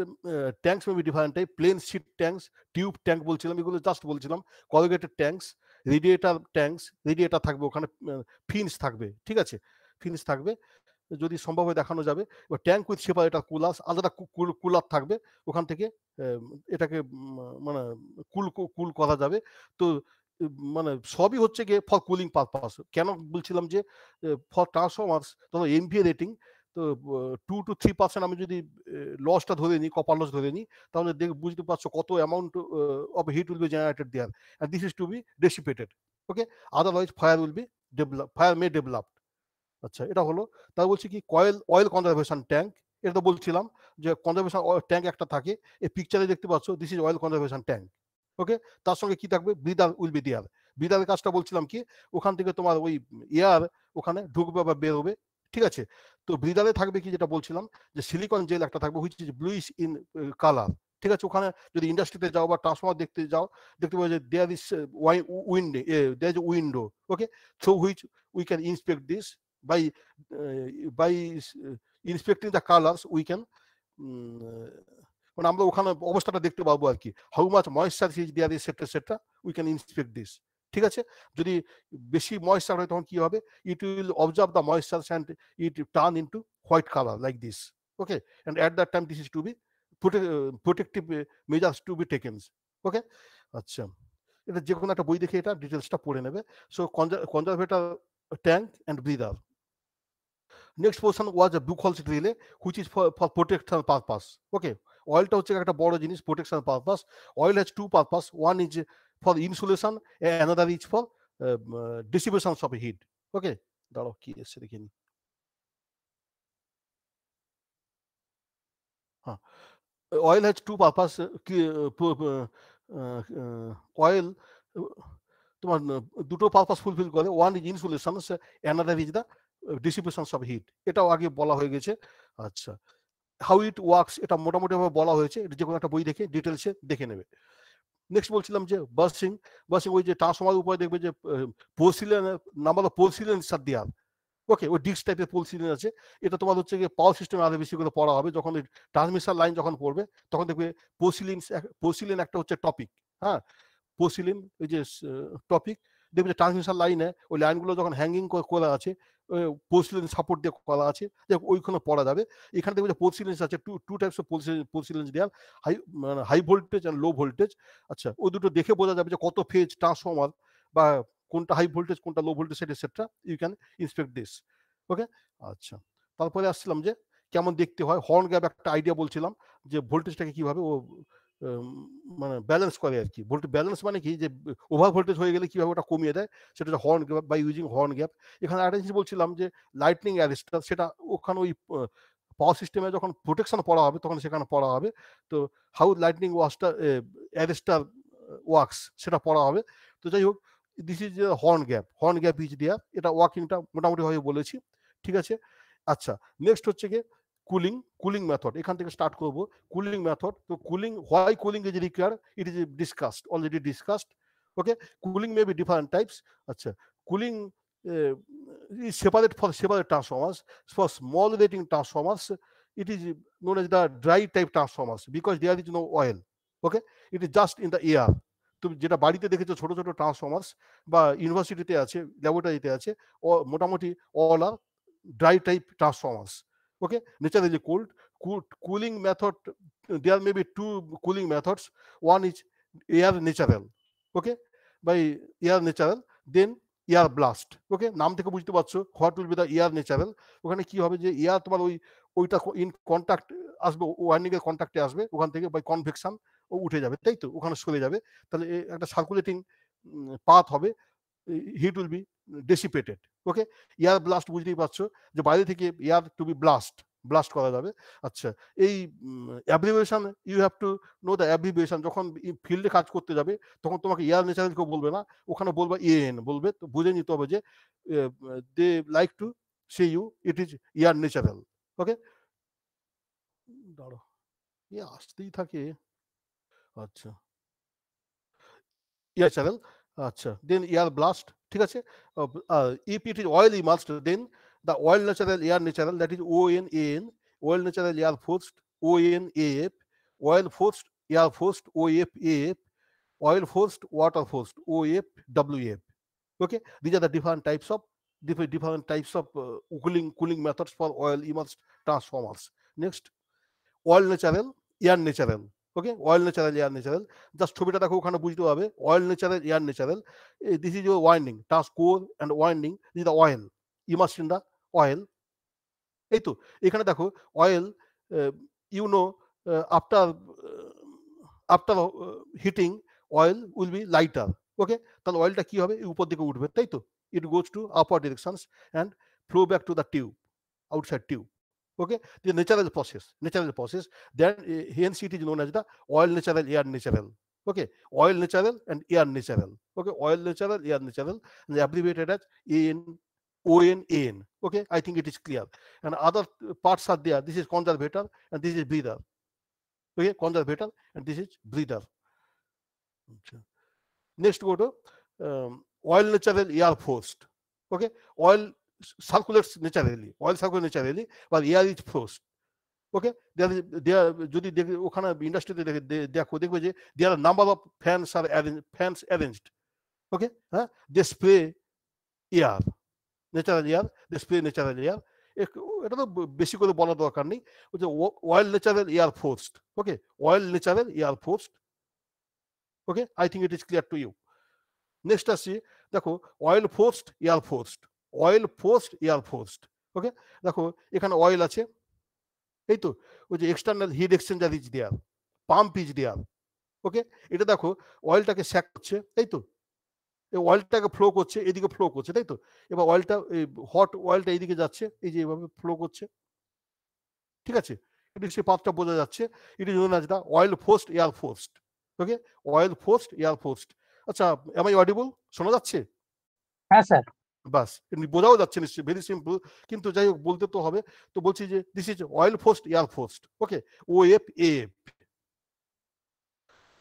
tanks may be different type, plain sheet tanks, tube tank বলছিলাম, এগুলো জাস্ট বলছিলাম। Corrugated tanks, radiator tanks, radiator থাকবে ওখানে, ফিন্স থাকবে, ঠিক আছে, ফিন্স থাকবে, যদি সম্ভব হয় দেখানো যাবে। এবার ট্যাঙ্ক উইথ সেপারেটার কুলার্স, আলাদা কুলার থাকবে ওখান থেকে, এটাকে মানে কুল করা যাবে। তো মানে সবই হচ্ছে গিয়ে ফর কুলিং পারপাস। কেন বলছিলাম যে ফর ট্রান্সফরমার্স ধরো এমভিএ রেটিং, তো 2 to 3% আমি যদি লসটা ধরে নিই, কপার লস ধরে নিই, তাহলে বুঝতে পারছো কত amount of heat will be generated there, and this is to be dissipated. Okay, otherwise fire will be develop, fire may develop. আচ্ছা, এটা হলো। তাই বলছি কি অয়েল কনজারভেশন ট্যাঙ্ক, এটা তো বলছিলাম যে কনজারভেশন ট্যাঙ্ক একটা থাকে, এই পিকচারে দেখতে পাচ্ছ, this is oil conservation tank. Okay, তার সঙ্গে কি থাকবে, ব্রিদার উইল বি দেয়ার। ব্রিদারের কাজটা বলছিলাম কি, ওখান থেকে তোমার ওই এয়ার ওখানে ঢুকবে বা বেরোবে, ঠিক আছে। তো ব্রিদারে থাকবে কি, যেটা বলছিলাম যে সিলিকন জেল একটা থাকবে, which is bluish in colour, ঠিক আছে। ওখানে যদি ইন্ডাস্ট্রিতে যাও বা ট্রান্সফরমার দেখতে যাও, দেখতে পাবে যে there is window, okay, through which we can inspect this by by inspecting the colors we can মানে আমরা ওখানে অবস্থাটা দেখতে পাবো আর কি, how much moisture is there etcetera we can inspect this, ঠিক আছে। যদি বেশি ময়েশ্চার হয় তখন কি হবে, it will observe the moisture and it turn into white colour like this, okay, and at that time this is to be protective measures to be taken, okay. আচ্ছা, এটা যে কোনো একটা বই দেখে এটা ডিটেলসটা পড়ে নেবে। So conservator tank and breather. Next portion was a Buchholz relay, which is for protection purpose. Okay, oilটা হচ্ছে একটা বড় জিনিস, protection purpose. Oil has two purpose. One is for insulation, and another is for distribution of heat. Okay, দাঁড়াও কি এসে দেখে নি। হ্যাঁ, oil has two purpose. Oil তোমার দুটো পারপাস ফুলফিল করে, one is insulation, another is the dissipation of heat, এটাও আগে বলা হয়ে গেছে। আচ্ছা, হাউ ইট ওয়ার্কস এটা মোটামুটিভাবে বলা হয়েছে, এটা যে কোনো একটা বই দেখে ডিটেলসে দেখে নেবে। নেক্সট বলছিলাম যে বার্সিং ওই যে ট্রান্সফরমার উপরে দেখবে যে পোর্সিলেন, নাম্বার অফ পোর্সিলেন সার দেওয়ার, ওকে, ওই ডিস্ক টাইপের পোর্সিলেন আছে। এটা তোমার হচ্ছে গিয়ে পাওয়ার সিস্টেমে আরো বেশি করে পড়া হবে, যখন ট্রান্সমিশন লাইন যখন পড়বে তখন দেখবে পোর্সিলেন একটা হচ্ছে টপিক, হ্যাঁ, পোর্সিলেন এই যে টপিক, দেখবে যে ট্রান্সমিশন লাইনে ওই লাইনগুলো যখন হ্যাঙ্গিং করা আছে, পোর্সিলেন সাপোর্ট দিয়ে করা আছে, ওইখানে পড়া যাবে। এখানে দেখবে যে পোর্সিলেন্স আছে, টু টাইপস অফ পোর্সিলেন্স দেওয়ার, high voltage and low voltage. আচ্ছা, ওই দুটো দেখে বোঝা যাবে যে কত ফেজ ট্রান্সফরমার বা কোনটা হাই ভোল্টেজ কোনটা low voltage, etcetera you can inspect this, okay. আচ্ছা, তারপরে আসছিলাম যে কেমন দেখতে হয়, হর্ন গ্যাপ একটা আইডিয়া বলছিলাম, যে ভোল্টেজটাকে কিভাবে ও মানে ব্যালেন্স করে আর কি। ভোল্টেজ ব্যালেন্স মানে কি, যে ওভার ভোল্টেজ হয়ে গেলে কিভাবে ওটা কমিয়ে দেয়, সেটা হচ্ছে horn gap by using horn gap. এখানে আরেকটা জিনিস বলছিলাম যে লাইটনিং অ্যারেস্টার, সেটা ওখানে ওই পাওয়ার সিস্টেমে যখন প্রোটেকশন পড়া হবে তখন সেখানে পড়া হবে। তো হাউ লাইটনিং অ্যারেস্টার ওয়ার্কস সেটা পড়া হবে। তো যাই হোক, this is horn gap is there, এটা ওয়ার্কিংটা মোটামুটি ভাবে বলেছি, ঠিক আছে। আচ্ছা, নেক্সট হচ্ছে গিয়ে কুলিং মেথড, এখান থেকে স্টার্ট করব। কুলিং মেথড, তো why cooling is required, it is already discussed, okay. Cooling May be different types. আচ্ছা, cooling is separate for separate transformers. For small rating transformers, it is known as the dry type transformers because there is no oil, okay, it is just in the air. তুমি যেটা বাড়িতে দেখেছো ছোট ছোট ট্রান্সফরমার্স বা ইউনিভার্সিটিতে আছে, ল্যাবরেটরিতে আছে, মোটামুটি all R dry type transformers, okay, naturally cooled. Cooling method, there may be two cooling methods. One is air natural, okay, by air natural, then air blast, okay. নাম থেকে বুঝতে পারছো what will be the air natural. ওখানে কি হবে যে এয়ার তোমার ওইটা ইন কন্ট্যাক্ট আসবে, ওয়ার্নিং এর কন্ট্যাক্টে আসবে, ওখান থেকে বাই কনভেকশন ও উঠে যাবে, তাই তো, ওখানে সরে যাবে, তাহলে একটা সার্কুলেটিং পাথ হবে, heat will be dissipated, okay. Air blast বুঝতেই পারছো যে বাইরে থেকে এয়ার টু বি ব্লাস্ট করা যাবে। আচ্ছা, এই abbreviation you have to know the abbreviation. যখন ফিল্ডে কাজ করতে যাবে তখন তোমাকে এয়ার ন্যাচারাল কেউ বলবে না, ওখানে বলবে এএন বলবে, তো বুঝে নিতে হবে যে they like to say you it is air natural, okay. দাঁড়ো, আসতেই থাকে। আচ্ছা, এয়ার ন্যাচারাল, আচ্ছা, দেন এয়ার ব্লাস্ট, ঠিক আছে। If it is oil immersed, then the oil natural, air natural, that is ONAN, oil natural air forced ONAF, oil forced air forced OFAF, oil forced water forced OFWF. Okay, these are the different types of cooling methods for oil immersed transformers. Next, oil natural air natural. Okay, oil natural air natural, just ছবিটা দেখো ওখানে বুঝতে হবে oil natural air natural. This is your winding, task core and winding. This is the oil immersed in the oil. এই তো এখানে দেখো oil, after heating oil will be lighter. Okay, তাহলে অয়েলটা কি হবে উপর দিকে উঠবে, তাই তো? It goes to upward directions and flow back to the tube, outside tube. Okay, the natural process, then hence it is known as the oil natural air natural. Okay, oil natural and air natural. Okay, oil natural, air natural, and abbreviated as ONAN. Okay, I think it is clear. And other parts are there. This is conservator and this is breather. Okay, conservator and this is breather. Next, go to oil natural air forced. Okay, oil circulates naturally, but air is forced. Okay, there যদি ওখানে ইন্ডাস্ট্রিতে দেখো দেখবে যে there are number of fans arranged. Okay, they spray air, natural air, they spray natural air. এটা তো বেশি করে বলা দরকার নেই, oil natural air forced. Okay, oil natural air forced. Okay, I think it is clear to you. Next আসছি দেখো oil forced air forced, oil forced air forced. Okay, দেখো এখানে অয়েল আছে, এই তো ওই যে external heat exchanger is there, pump is there. Okay, এটা দেখো অয়েলটাকে স্যাক করছে, তাই তো? এই অয়েলটাকে ফ্লো করছে, এদিকে ফ্লো করছে, তাই তো? এবার অয়েলটা এই হট অয়েলটা এইদিকে যাচ্ছে, এই যে এইভাবে ফ্লো করছে, ঠিক আছে? এটা সেই পাথটা বোঝা যাচ্ছে। It is known as the oil forced air forced. Okay, oil forced air forced. আচ্ছা, এম আই অডিবল? শোনা যাচ্ছে? হ্যাঁ স্যার। বাস, বোঝাও যাচ্ছে নিশ্চয়ই, ভেরি সিম্পল, কিন্তু যাই হোক বলতে তো হবে। তো বলছি যে this is oil forced air forced. Okay, OFAF।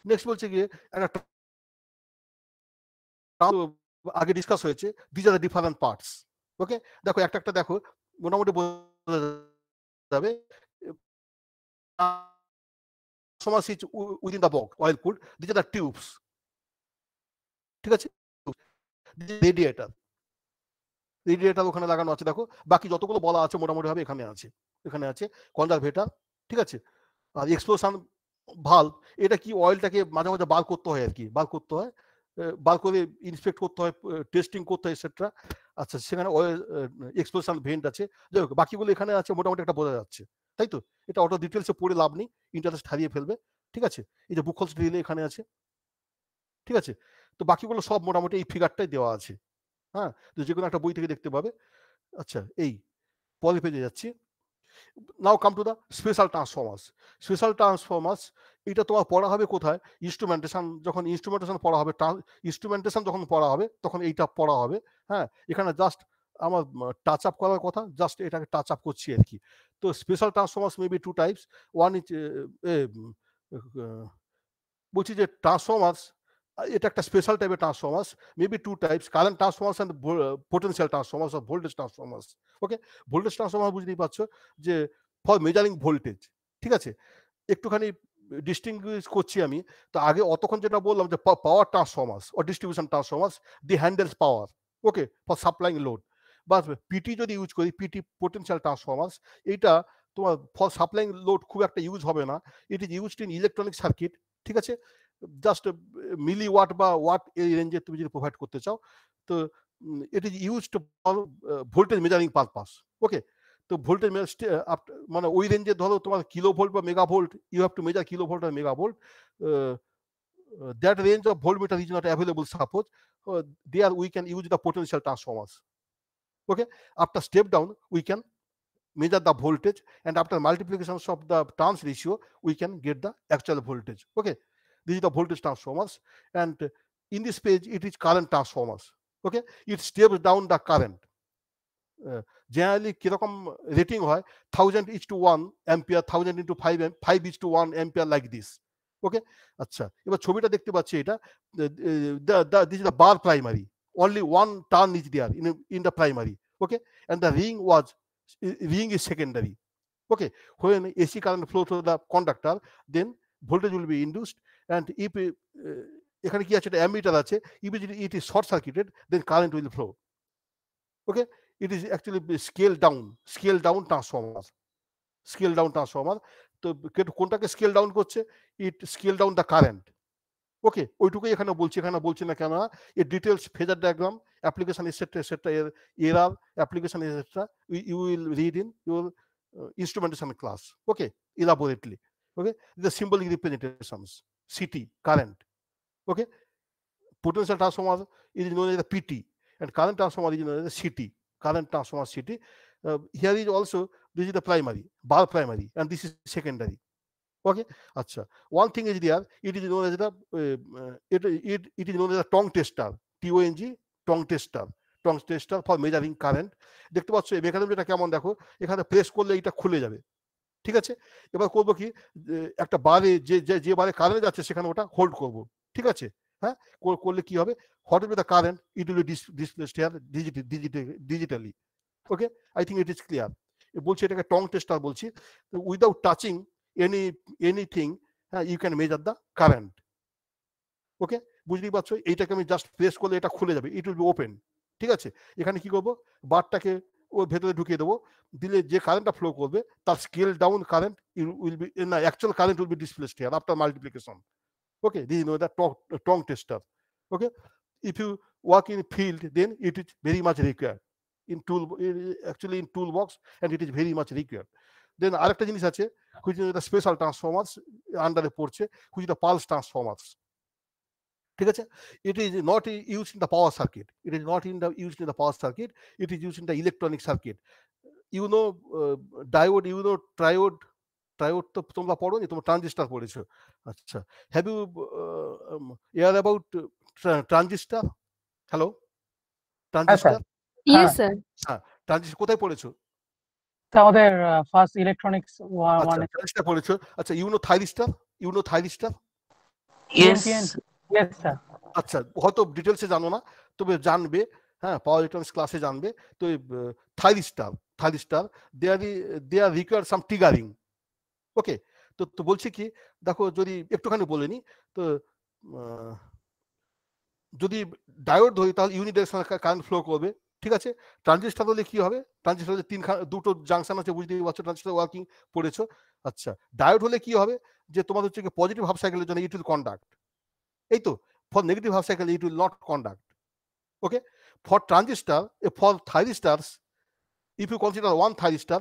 Next বলছে গিয়ে একটা আগে ডিসকাস হয়েছে, this are the different parts. Okay, দেখো একটা একটা দেখো মোটামুটি বোঝা যাবে। within the box, oil cooled, these are the tubes, ঠিক আছে? রেডিয়েটর ওখানে লাগানো আছে, দেখো বাকি যতগুলো বলা আছে মোটামুটি ভাবে এখানে আছে কনজারভেটর, ঠিক আছে? আর এক্সপ্লোশন ভালভ, এটা কি অয়েলটাকে মাঝে মাঝে বার করতে হয়, আর কি বার করে ইন্সপেক্ট করতে হয়, টেস্টিং করতে হয়, এটসেট্রা। আচ্ছা, সেখানে অয়েল এক্সপ্লোশন ভেন্ট আছে, যাই হোক বাকিগুলো এখানে আছে, মোটামুটি একটা বোঝা যাচ্ছে, তাই তো? এটা অত ডিটেলসে পড়ে লাভ নেই, ইন্টারেস্ট হারিয়ে ফেলবে, ঠিক আছে? এই যে বুকহোলস রিলে এখানে আছে, ঠিক আছে? তো বাকিগুলো সব মোটামুটি এই ফিগারটাই দেওয়া আছে, হ্যাঁ, তো যে কোনো একটা বই থেকে দেখতে পাবে। আচ্ছা, এই পরের পেজে যাচ্ছি। Now come to the special transformers. এটা তোমার পড়া হবে কোথায়? যখন ইনস্ট্রুমেন্টেশন পড়া হবে তখন এইটা পড়া হবে। হ্যাঁ, এখানে জাস্ট আমার টাচ আপ করার কথা, জাস্ট এটাকে টাচ আপ করছি আর কি। তো special transformers may be two types. One is বলছি যে ট্রান্সফরমার্স, এটা একটা স্পেশাল টাইপের transformers, maybe two types, current transformers and potential transformers or voltage transformers. Okay, voltage transformer বুঝতেই পারছো যে ফর মেজারিং ভোল্টেজ, ঠিক আছে? একটুখানি ডিস্টিংগুইশ করছি আমি। তো আগে অতক্ষণ যেটা বললাম যে power transformers or distribution transformers, they handles power, okay, for supplying load. বা পিটি যদি ইউজ করি, পিটি পোটেনশিয়াল ট্রান্সফরমার্স, এইটা তোমার ফর সাপ্লাইং লোড খুব একটা ইউজ হবে না। It is used in electronic circuit, ঠিক আছে? জাস্ট মিলি ওয়াট বা ওয়াট এই রেঞ্জে তুমি যদি প্রোভাইড করতে চাও, তো it is used for voltage measuring purpose. Okay, তো ভোল্টেজ মানে ওই রেঞ্জে ধরো তোমার কিলো ভোল্ট বা mega volt, you have to measure kilo volt আর mega volt. That range of voltmeter is not available, suppose there we can use the potential transformers. Okay, after step down we can measure the voltage, and after multiplications of the turns ratio we can get the actual voltage. Okay, this is the voltage transformers, and in this page it is current transformers. Okay, it steps down the current. Generally কিরকম রেটিং হয় 1000:1 ampere, 1000:5 ampere, like this. ওকে, আচ্ছা, এবার ছবিটা দেখতে পাচ্ছি, এটা this is the bar primary, only one turn is there in the primary. Okay, and the ring is secondary. Okay, when AC current flow through the conductor, then voltage will be induced, and if এখানে কি আছে, একটা অ্যামিটার আছে, if it is short circuited, then current will flow. Okay, it is actually scale down transformer. Scale down transformer. তো কোনটাকে স্কেল ডাউন করছে? It scale down the current. Okay, ওইটুকুই এখানে বলছি, এখানে বলছি না কেন, এর details phasor diagram, application etcetera এর এরার, application etcetera you will read in your instrumentation class, okay, elaborately. Okay, the symbolic representations, CT, current. Okay, potential transformer is known as the PT, and current transformer is known as the CT, current transformer CT. Here is also, this is the primary, bar primary, and this is secondary. Okay, acha, one thing is there, it is known as the it is known as a tongue tester, TONG, tongue tester for measuring current. দেখতে পাচ্ছ এই মেকানিজমটা কেমন, দেখো এখানে প্রেস করলে এটা খুলে যাবে, ঠিক আছে। এবার করবো কি, একটা বারে যে বারে কারেন্ট যাচ্ছে সেখানে ওটা হোল্ড করব, ঠিক আছে। হ্যাঁ, করলে কি হবে, what will be the current, it will be displaced here digitally. Okay, I think it is clear. বলছি এটাকে টং টেস্টার বলছি। উইদাউট টাচিং এনিথিং, হ্যাঁ, you can measure the current. Okay, বুঝতেই পারছো, এইটাকে আমি জাস্ট প্রেস করলে এটা খুলে যাবে, ইট উইল বি ওপেন, ঠিক আছে। এখানে কি করবো, বারটাকে ওর ভেতরে ঢুকিয়ে দেবো, দিলে যে কারেন্টটা ফ্লো করবে তার scale down current will be, না, actual current will be displaced here after multiplication. Okay, this is the tongue tester. Okay, if you work in field, then it is very much required in actually in toolbox, and it is very much required. Then আরেকটা জিনিস আছে, which is the special transformers আন্ডারে পড়ছে, which is the pulse transformers, ঠিক আছে। It is not used in the power circuit, used in the power circuit, it is used in the electronic circuit. You know, diode, you know, triode তো তোমরা পড়োনি, তোমরা ট্রানজিস্টার পড়েছো। আচ্ছা, have you hear about transistor? Hello, transistor? Yes sir. হ্যাঁ, ট্রানজিস্টার কোথায় পড়েছো? আমাদের ফার্স্ট ইলেকট্রনিক্স আচ্ছা, ট্রানজিস্টার পড়েছো। আচ্ছা, you know thyristor? Yes yes sir. আচ্ছা, হয়তো ডিটেলসে জানো না, তবে জানবে, হ্যাঁ, পাওয়ার ইলেকট্রনিক্স ক্লাসে জানবে। তো থাইরিস্টার দে আর রিকোয়ার্ড সাম ট্রিগারিং। ওকে, তো বলছি কি, দেখো যদি একটুখানি বলে নি, তো যদি ডায়োড ধরি তাহলে ইউনিডাইরেকশনাল কারেন্ট ফ্লো করবে, ঠিক আছে। ট্রানজিস্টার হলে কি হবে, ট্রানজিস্টার হলে দুটো জাংশন আছে, বুঝতেই পারছো, ট্রানজিস্টার ওয়ার্কিং পড়েছো। আচ্ছা, ডায়োড হলে কি হবে, যে তোমার হচ্ছে কি পজিটিভ হাফ সাইকেলের জন্য ইট উইল কন্ডাক্ট, এই তো, for negative half cycle it will not conduct. Okay, for transistor, for thyristors, if you consider one thyristor,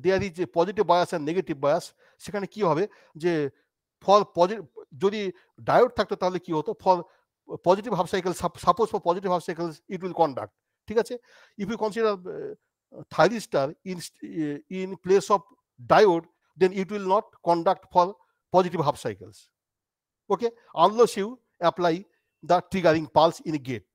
there is a positive bias and negative bias, সেখানে কি হবে, যে ফর পজিটিভ, যদি ডায়োড থাকতো তাহলে কি হতো, for positive half cycle, suppose for positive half cycles it will conduct, ঠিক আছে। If you consider thyristor in place of diode, then it will not conduct for positive half cycles, okay, unless you apply the triggering pulse in a gate.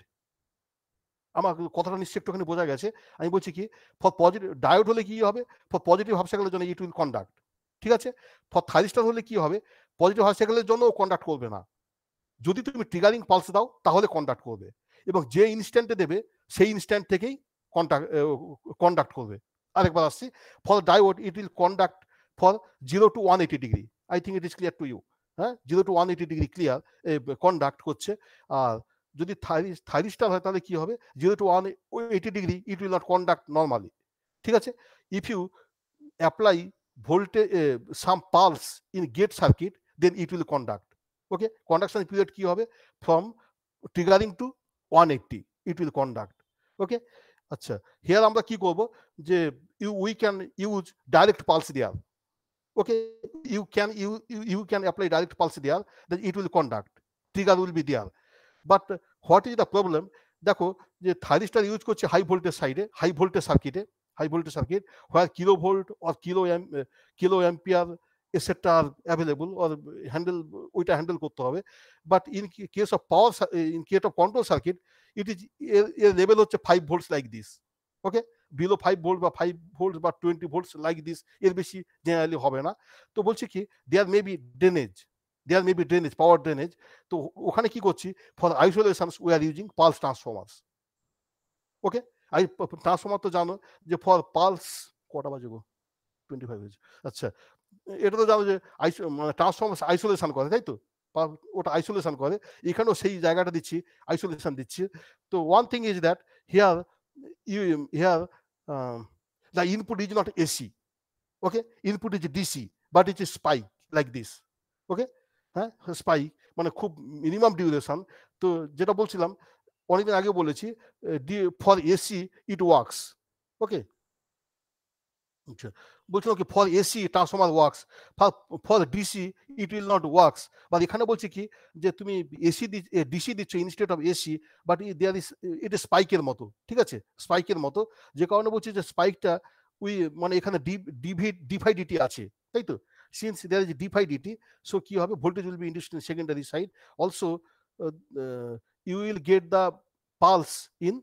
আমার কথাটা নিশ্চয়ই একটুখানি বোঝা গেছে। আমি বলছি কি, ফর পজিটিভ ডায়োড হলে কি হবে, ফর পজিটিভ হাফ সাইকেলের জন্য ইট উইল কন্ডাক্ট, ঠিক আছে। ফর থাইরিস্টার হলে কি হবে, পজিটিভ হাফ সাইকেলের জন্য কন্ডাক্ট করবে না, যদি তুমি ট্রিগারিং পালস দাও তাহলে কন্ডাক্ট করবে, এবং যে ইনস্ট্যান্টে দেবে সেই ইনস্ট্যান্ট থেকেই কন্ডাক্ট করবে। আরেকবার আসছি, for diode it will conduct for 0 to 180 degree. I think it is clear to you. হ্যাঁ, 0 to 180 ডিগ্রি ক্লিয়ার কন্ডাক্ট করছে। আর যদি থাইরিস্টার হয় তাহলে কি হবে, 0 to 180 degree it will not conduct normally, ঠিক আছে। If you apply voltage some pulse in gate circuit, then it will conduct. Okay, conduction period কি হবে, from triggering to 180 it will conduct. Okay, আচ্ছা, হিয়ার আমরা কি করব, যে we can use direct pulse there. Okay, you can apply direct pulse there, then it will conduct, trigger will be there. But what is the problem, দেখো যে থাইরিস্টার ইউজ করছে হাই ভোল্টেজ সাইডে, high voltage circuit where kilovolt or kilo ampere etc are available or ওইটা হ্যান্ডেল করতে হবে। But in case of power, in case of control circuit, it is এর লেভেল হচ্ছে 5 volts like this. Okay, below 5 volt বা 5 ভোল্ট বা 20 ভোল্টস লাইক দিস, এর বেশি জেনারেলি হবে না। তো বলছি কি, there may be drainage, power drainage. তো ওখানে কি করছি, for isolations we are using pulse transformers. Okay, transformer তো জানো যে ফর পালস, কটা বাজে গো, 25 হয়েছে। আচ্ছা, এটা তো জানো যে মানে ট্রান্সফর্মার আইসোলেশন করে, তাই তো? ওটা আইসোলেশন করে, এখানেও সেই জায়গাটা দিচ্ছি, আইসোলেশন দিচ্ছি। তো one thing is that here the input is not AC, okay, input is DC, but it is spike like this, okay, হ্যাঁ, স্পাইক মানে খুব মিনিমাম ডিউরেশন। তো যেটা বলছিলাম অনেকদিন আগে বলেছি, for AC it works, okay, আচ্ছা, বলছিলাম কি for AC transformer works, for DC it will not works. বা এখানে বলছি কি যে তুমি এসি ডিসি দিচ্ছ instead of AC, but there is it is স্পাইকের মতো, ঠিক আছে, স্পাইকের মতো। যে কারণে বলছি যে স্পাইকটা মানে এখানে ডিভাইডিটি আছে, তাই তো? সিন্স দেয়ার ইজ ডিভাইডিটি, সো কি হবে, voltage will be induced in secondary side also, you will get the pulse in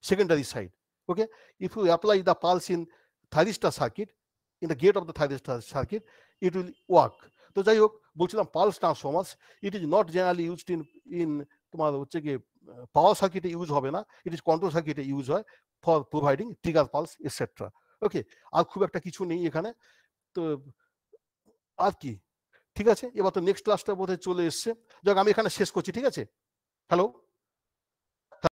secondary side, okay. If you apply the pulse in thyristor circuit, in the gate of the thyristor circuit, it will work. তো যাই হোক, বলছিলাম pulse transformers it is not generally used in তোমার হচ্ছে কি পাওয়ার সার্কিটে ইউজ হবে না, ইট ইজ কন্ট্রোল সার্কিটে ইউজ হয় for providing trigger pulse etcetera, okay. আর খুব একটা কিছু নেই এখানে, তো আর কি, ঠিক আছে। এবার তো নেক্সট ক্লাসটা বোধহয় চলে এসছে, যাক আমি এখানে শেষ করছি, ঠিক আছে। হ্যালো।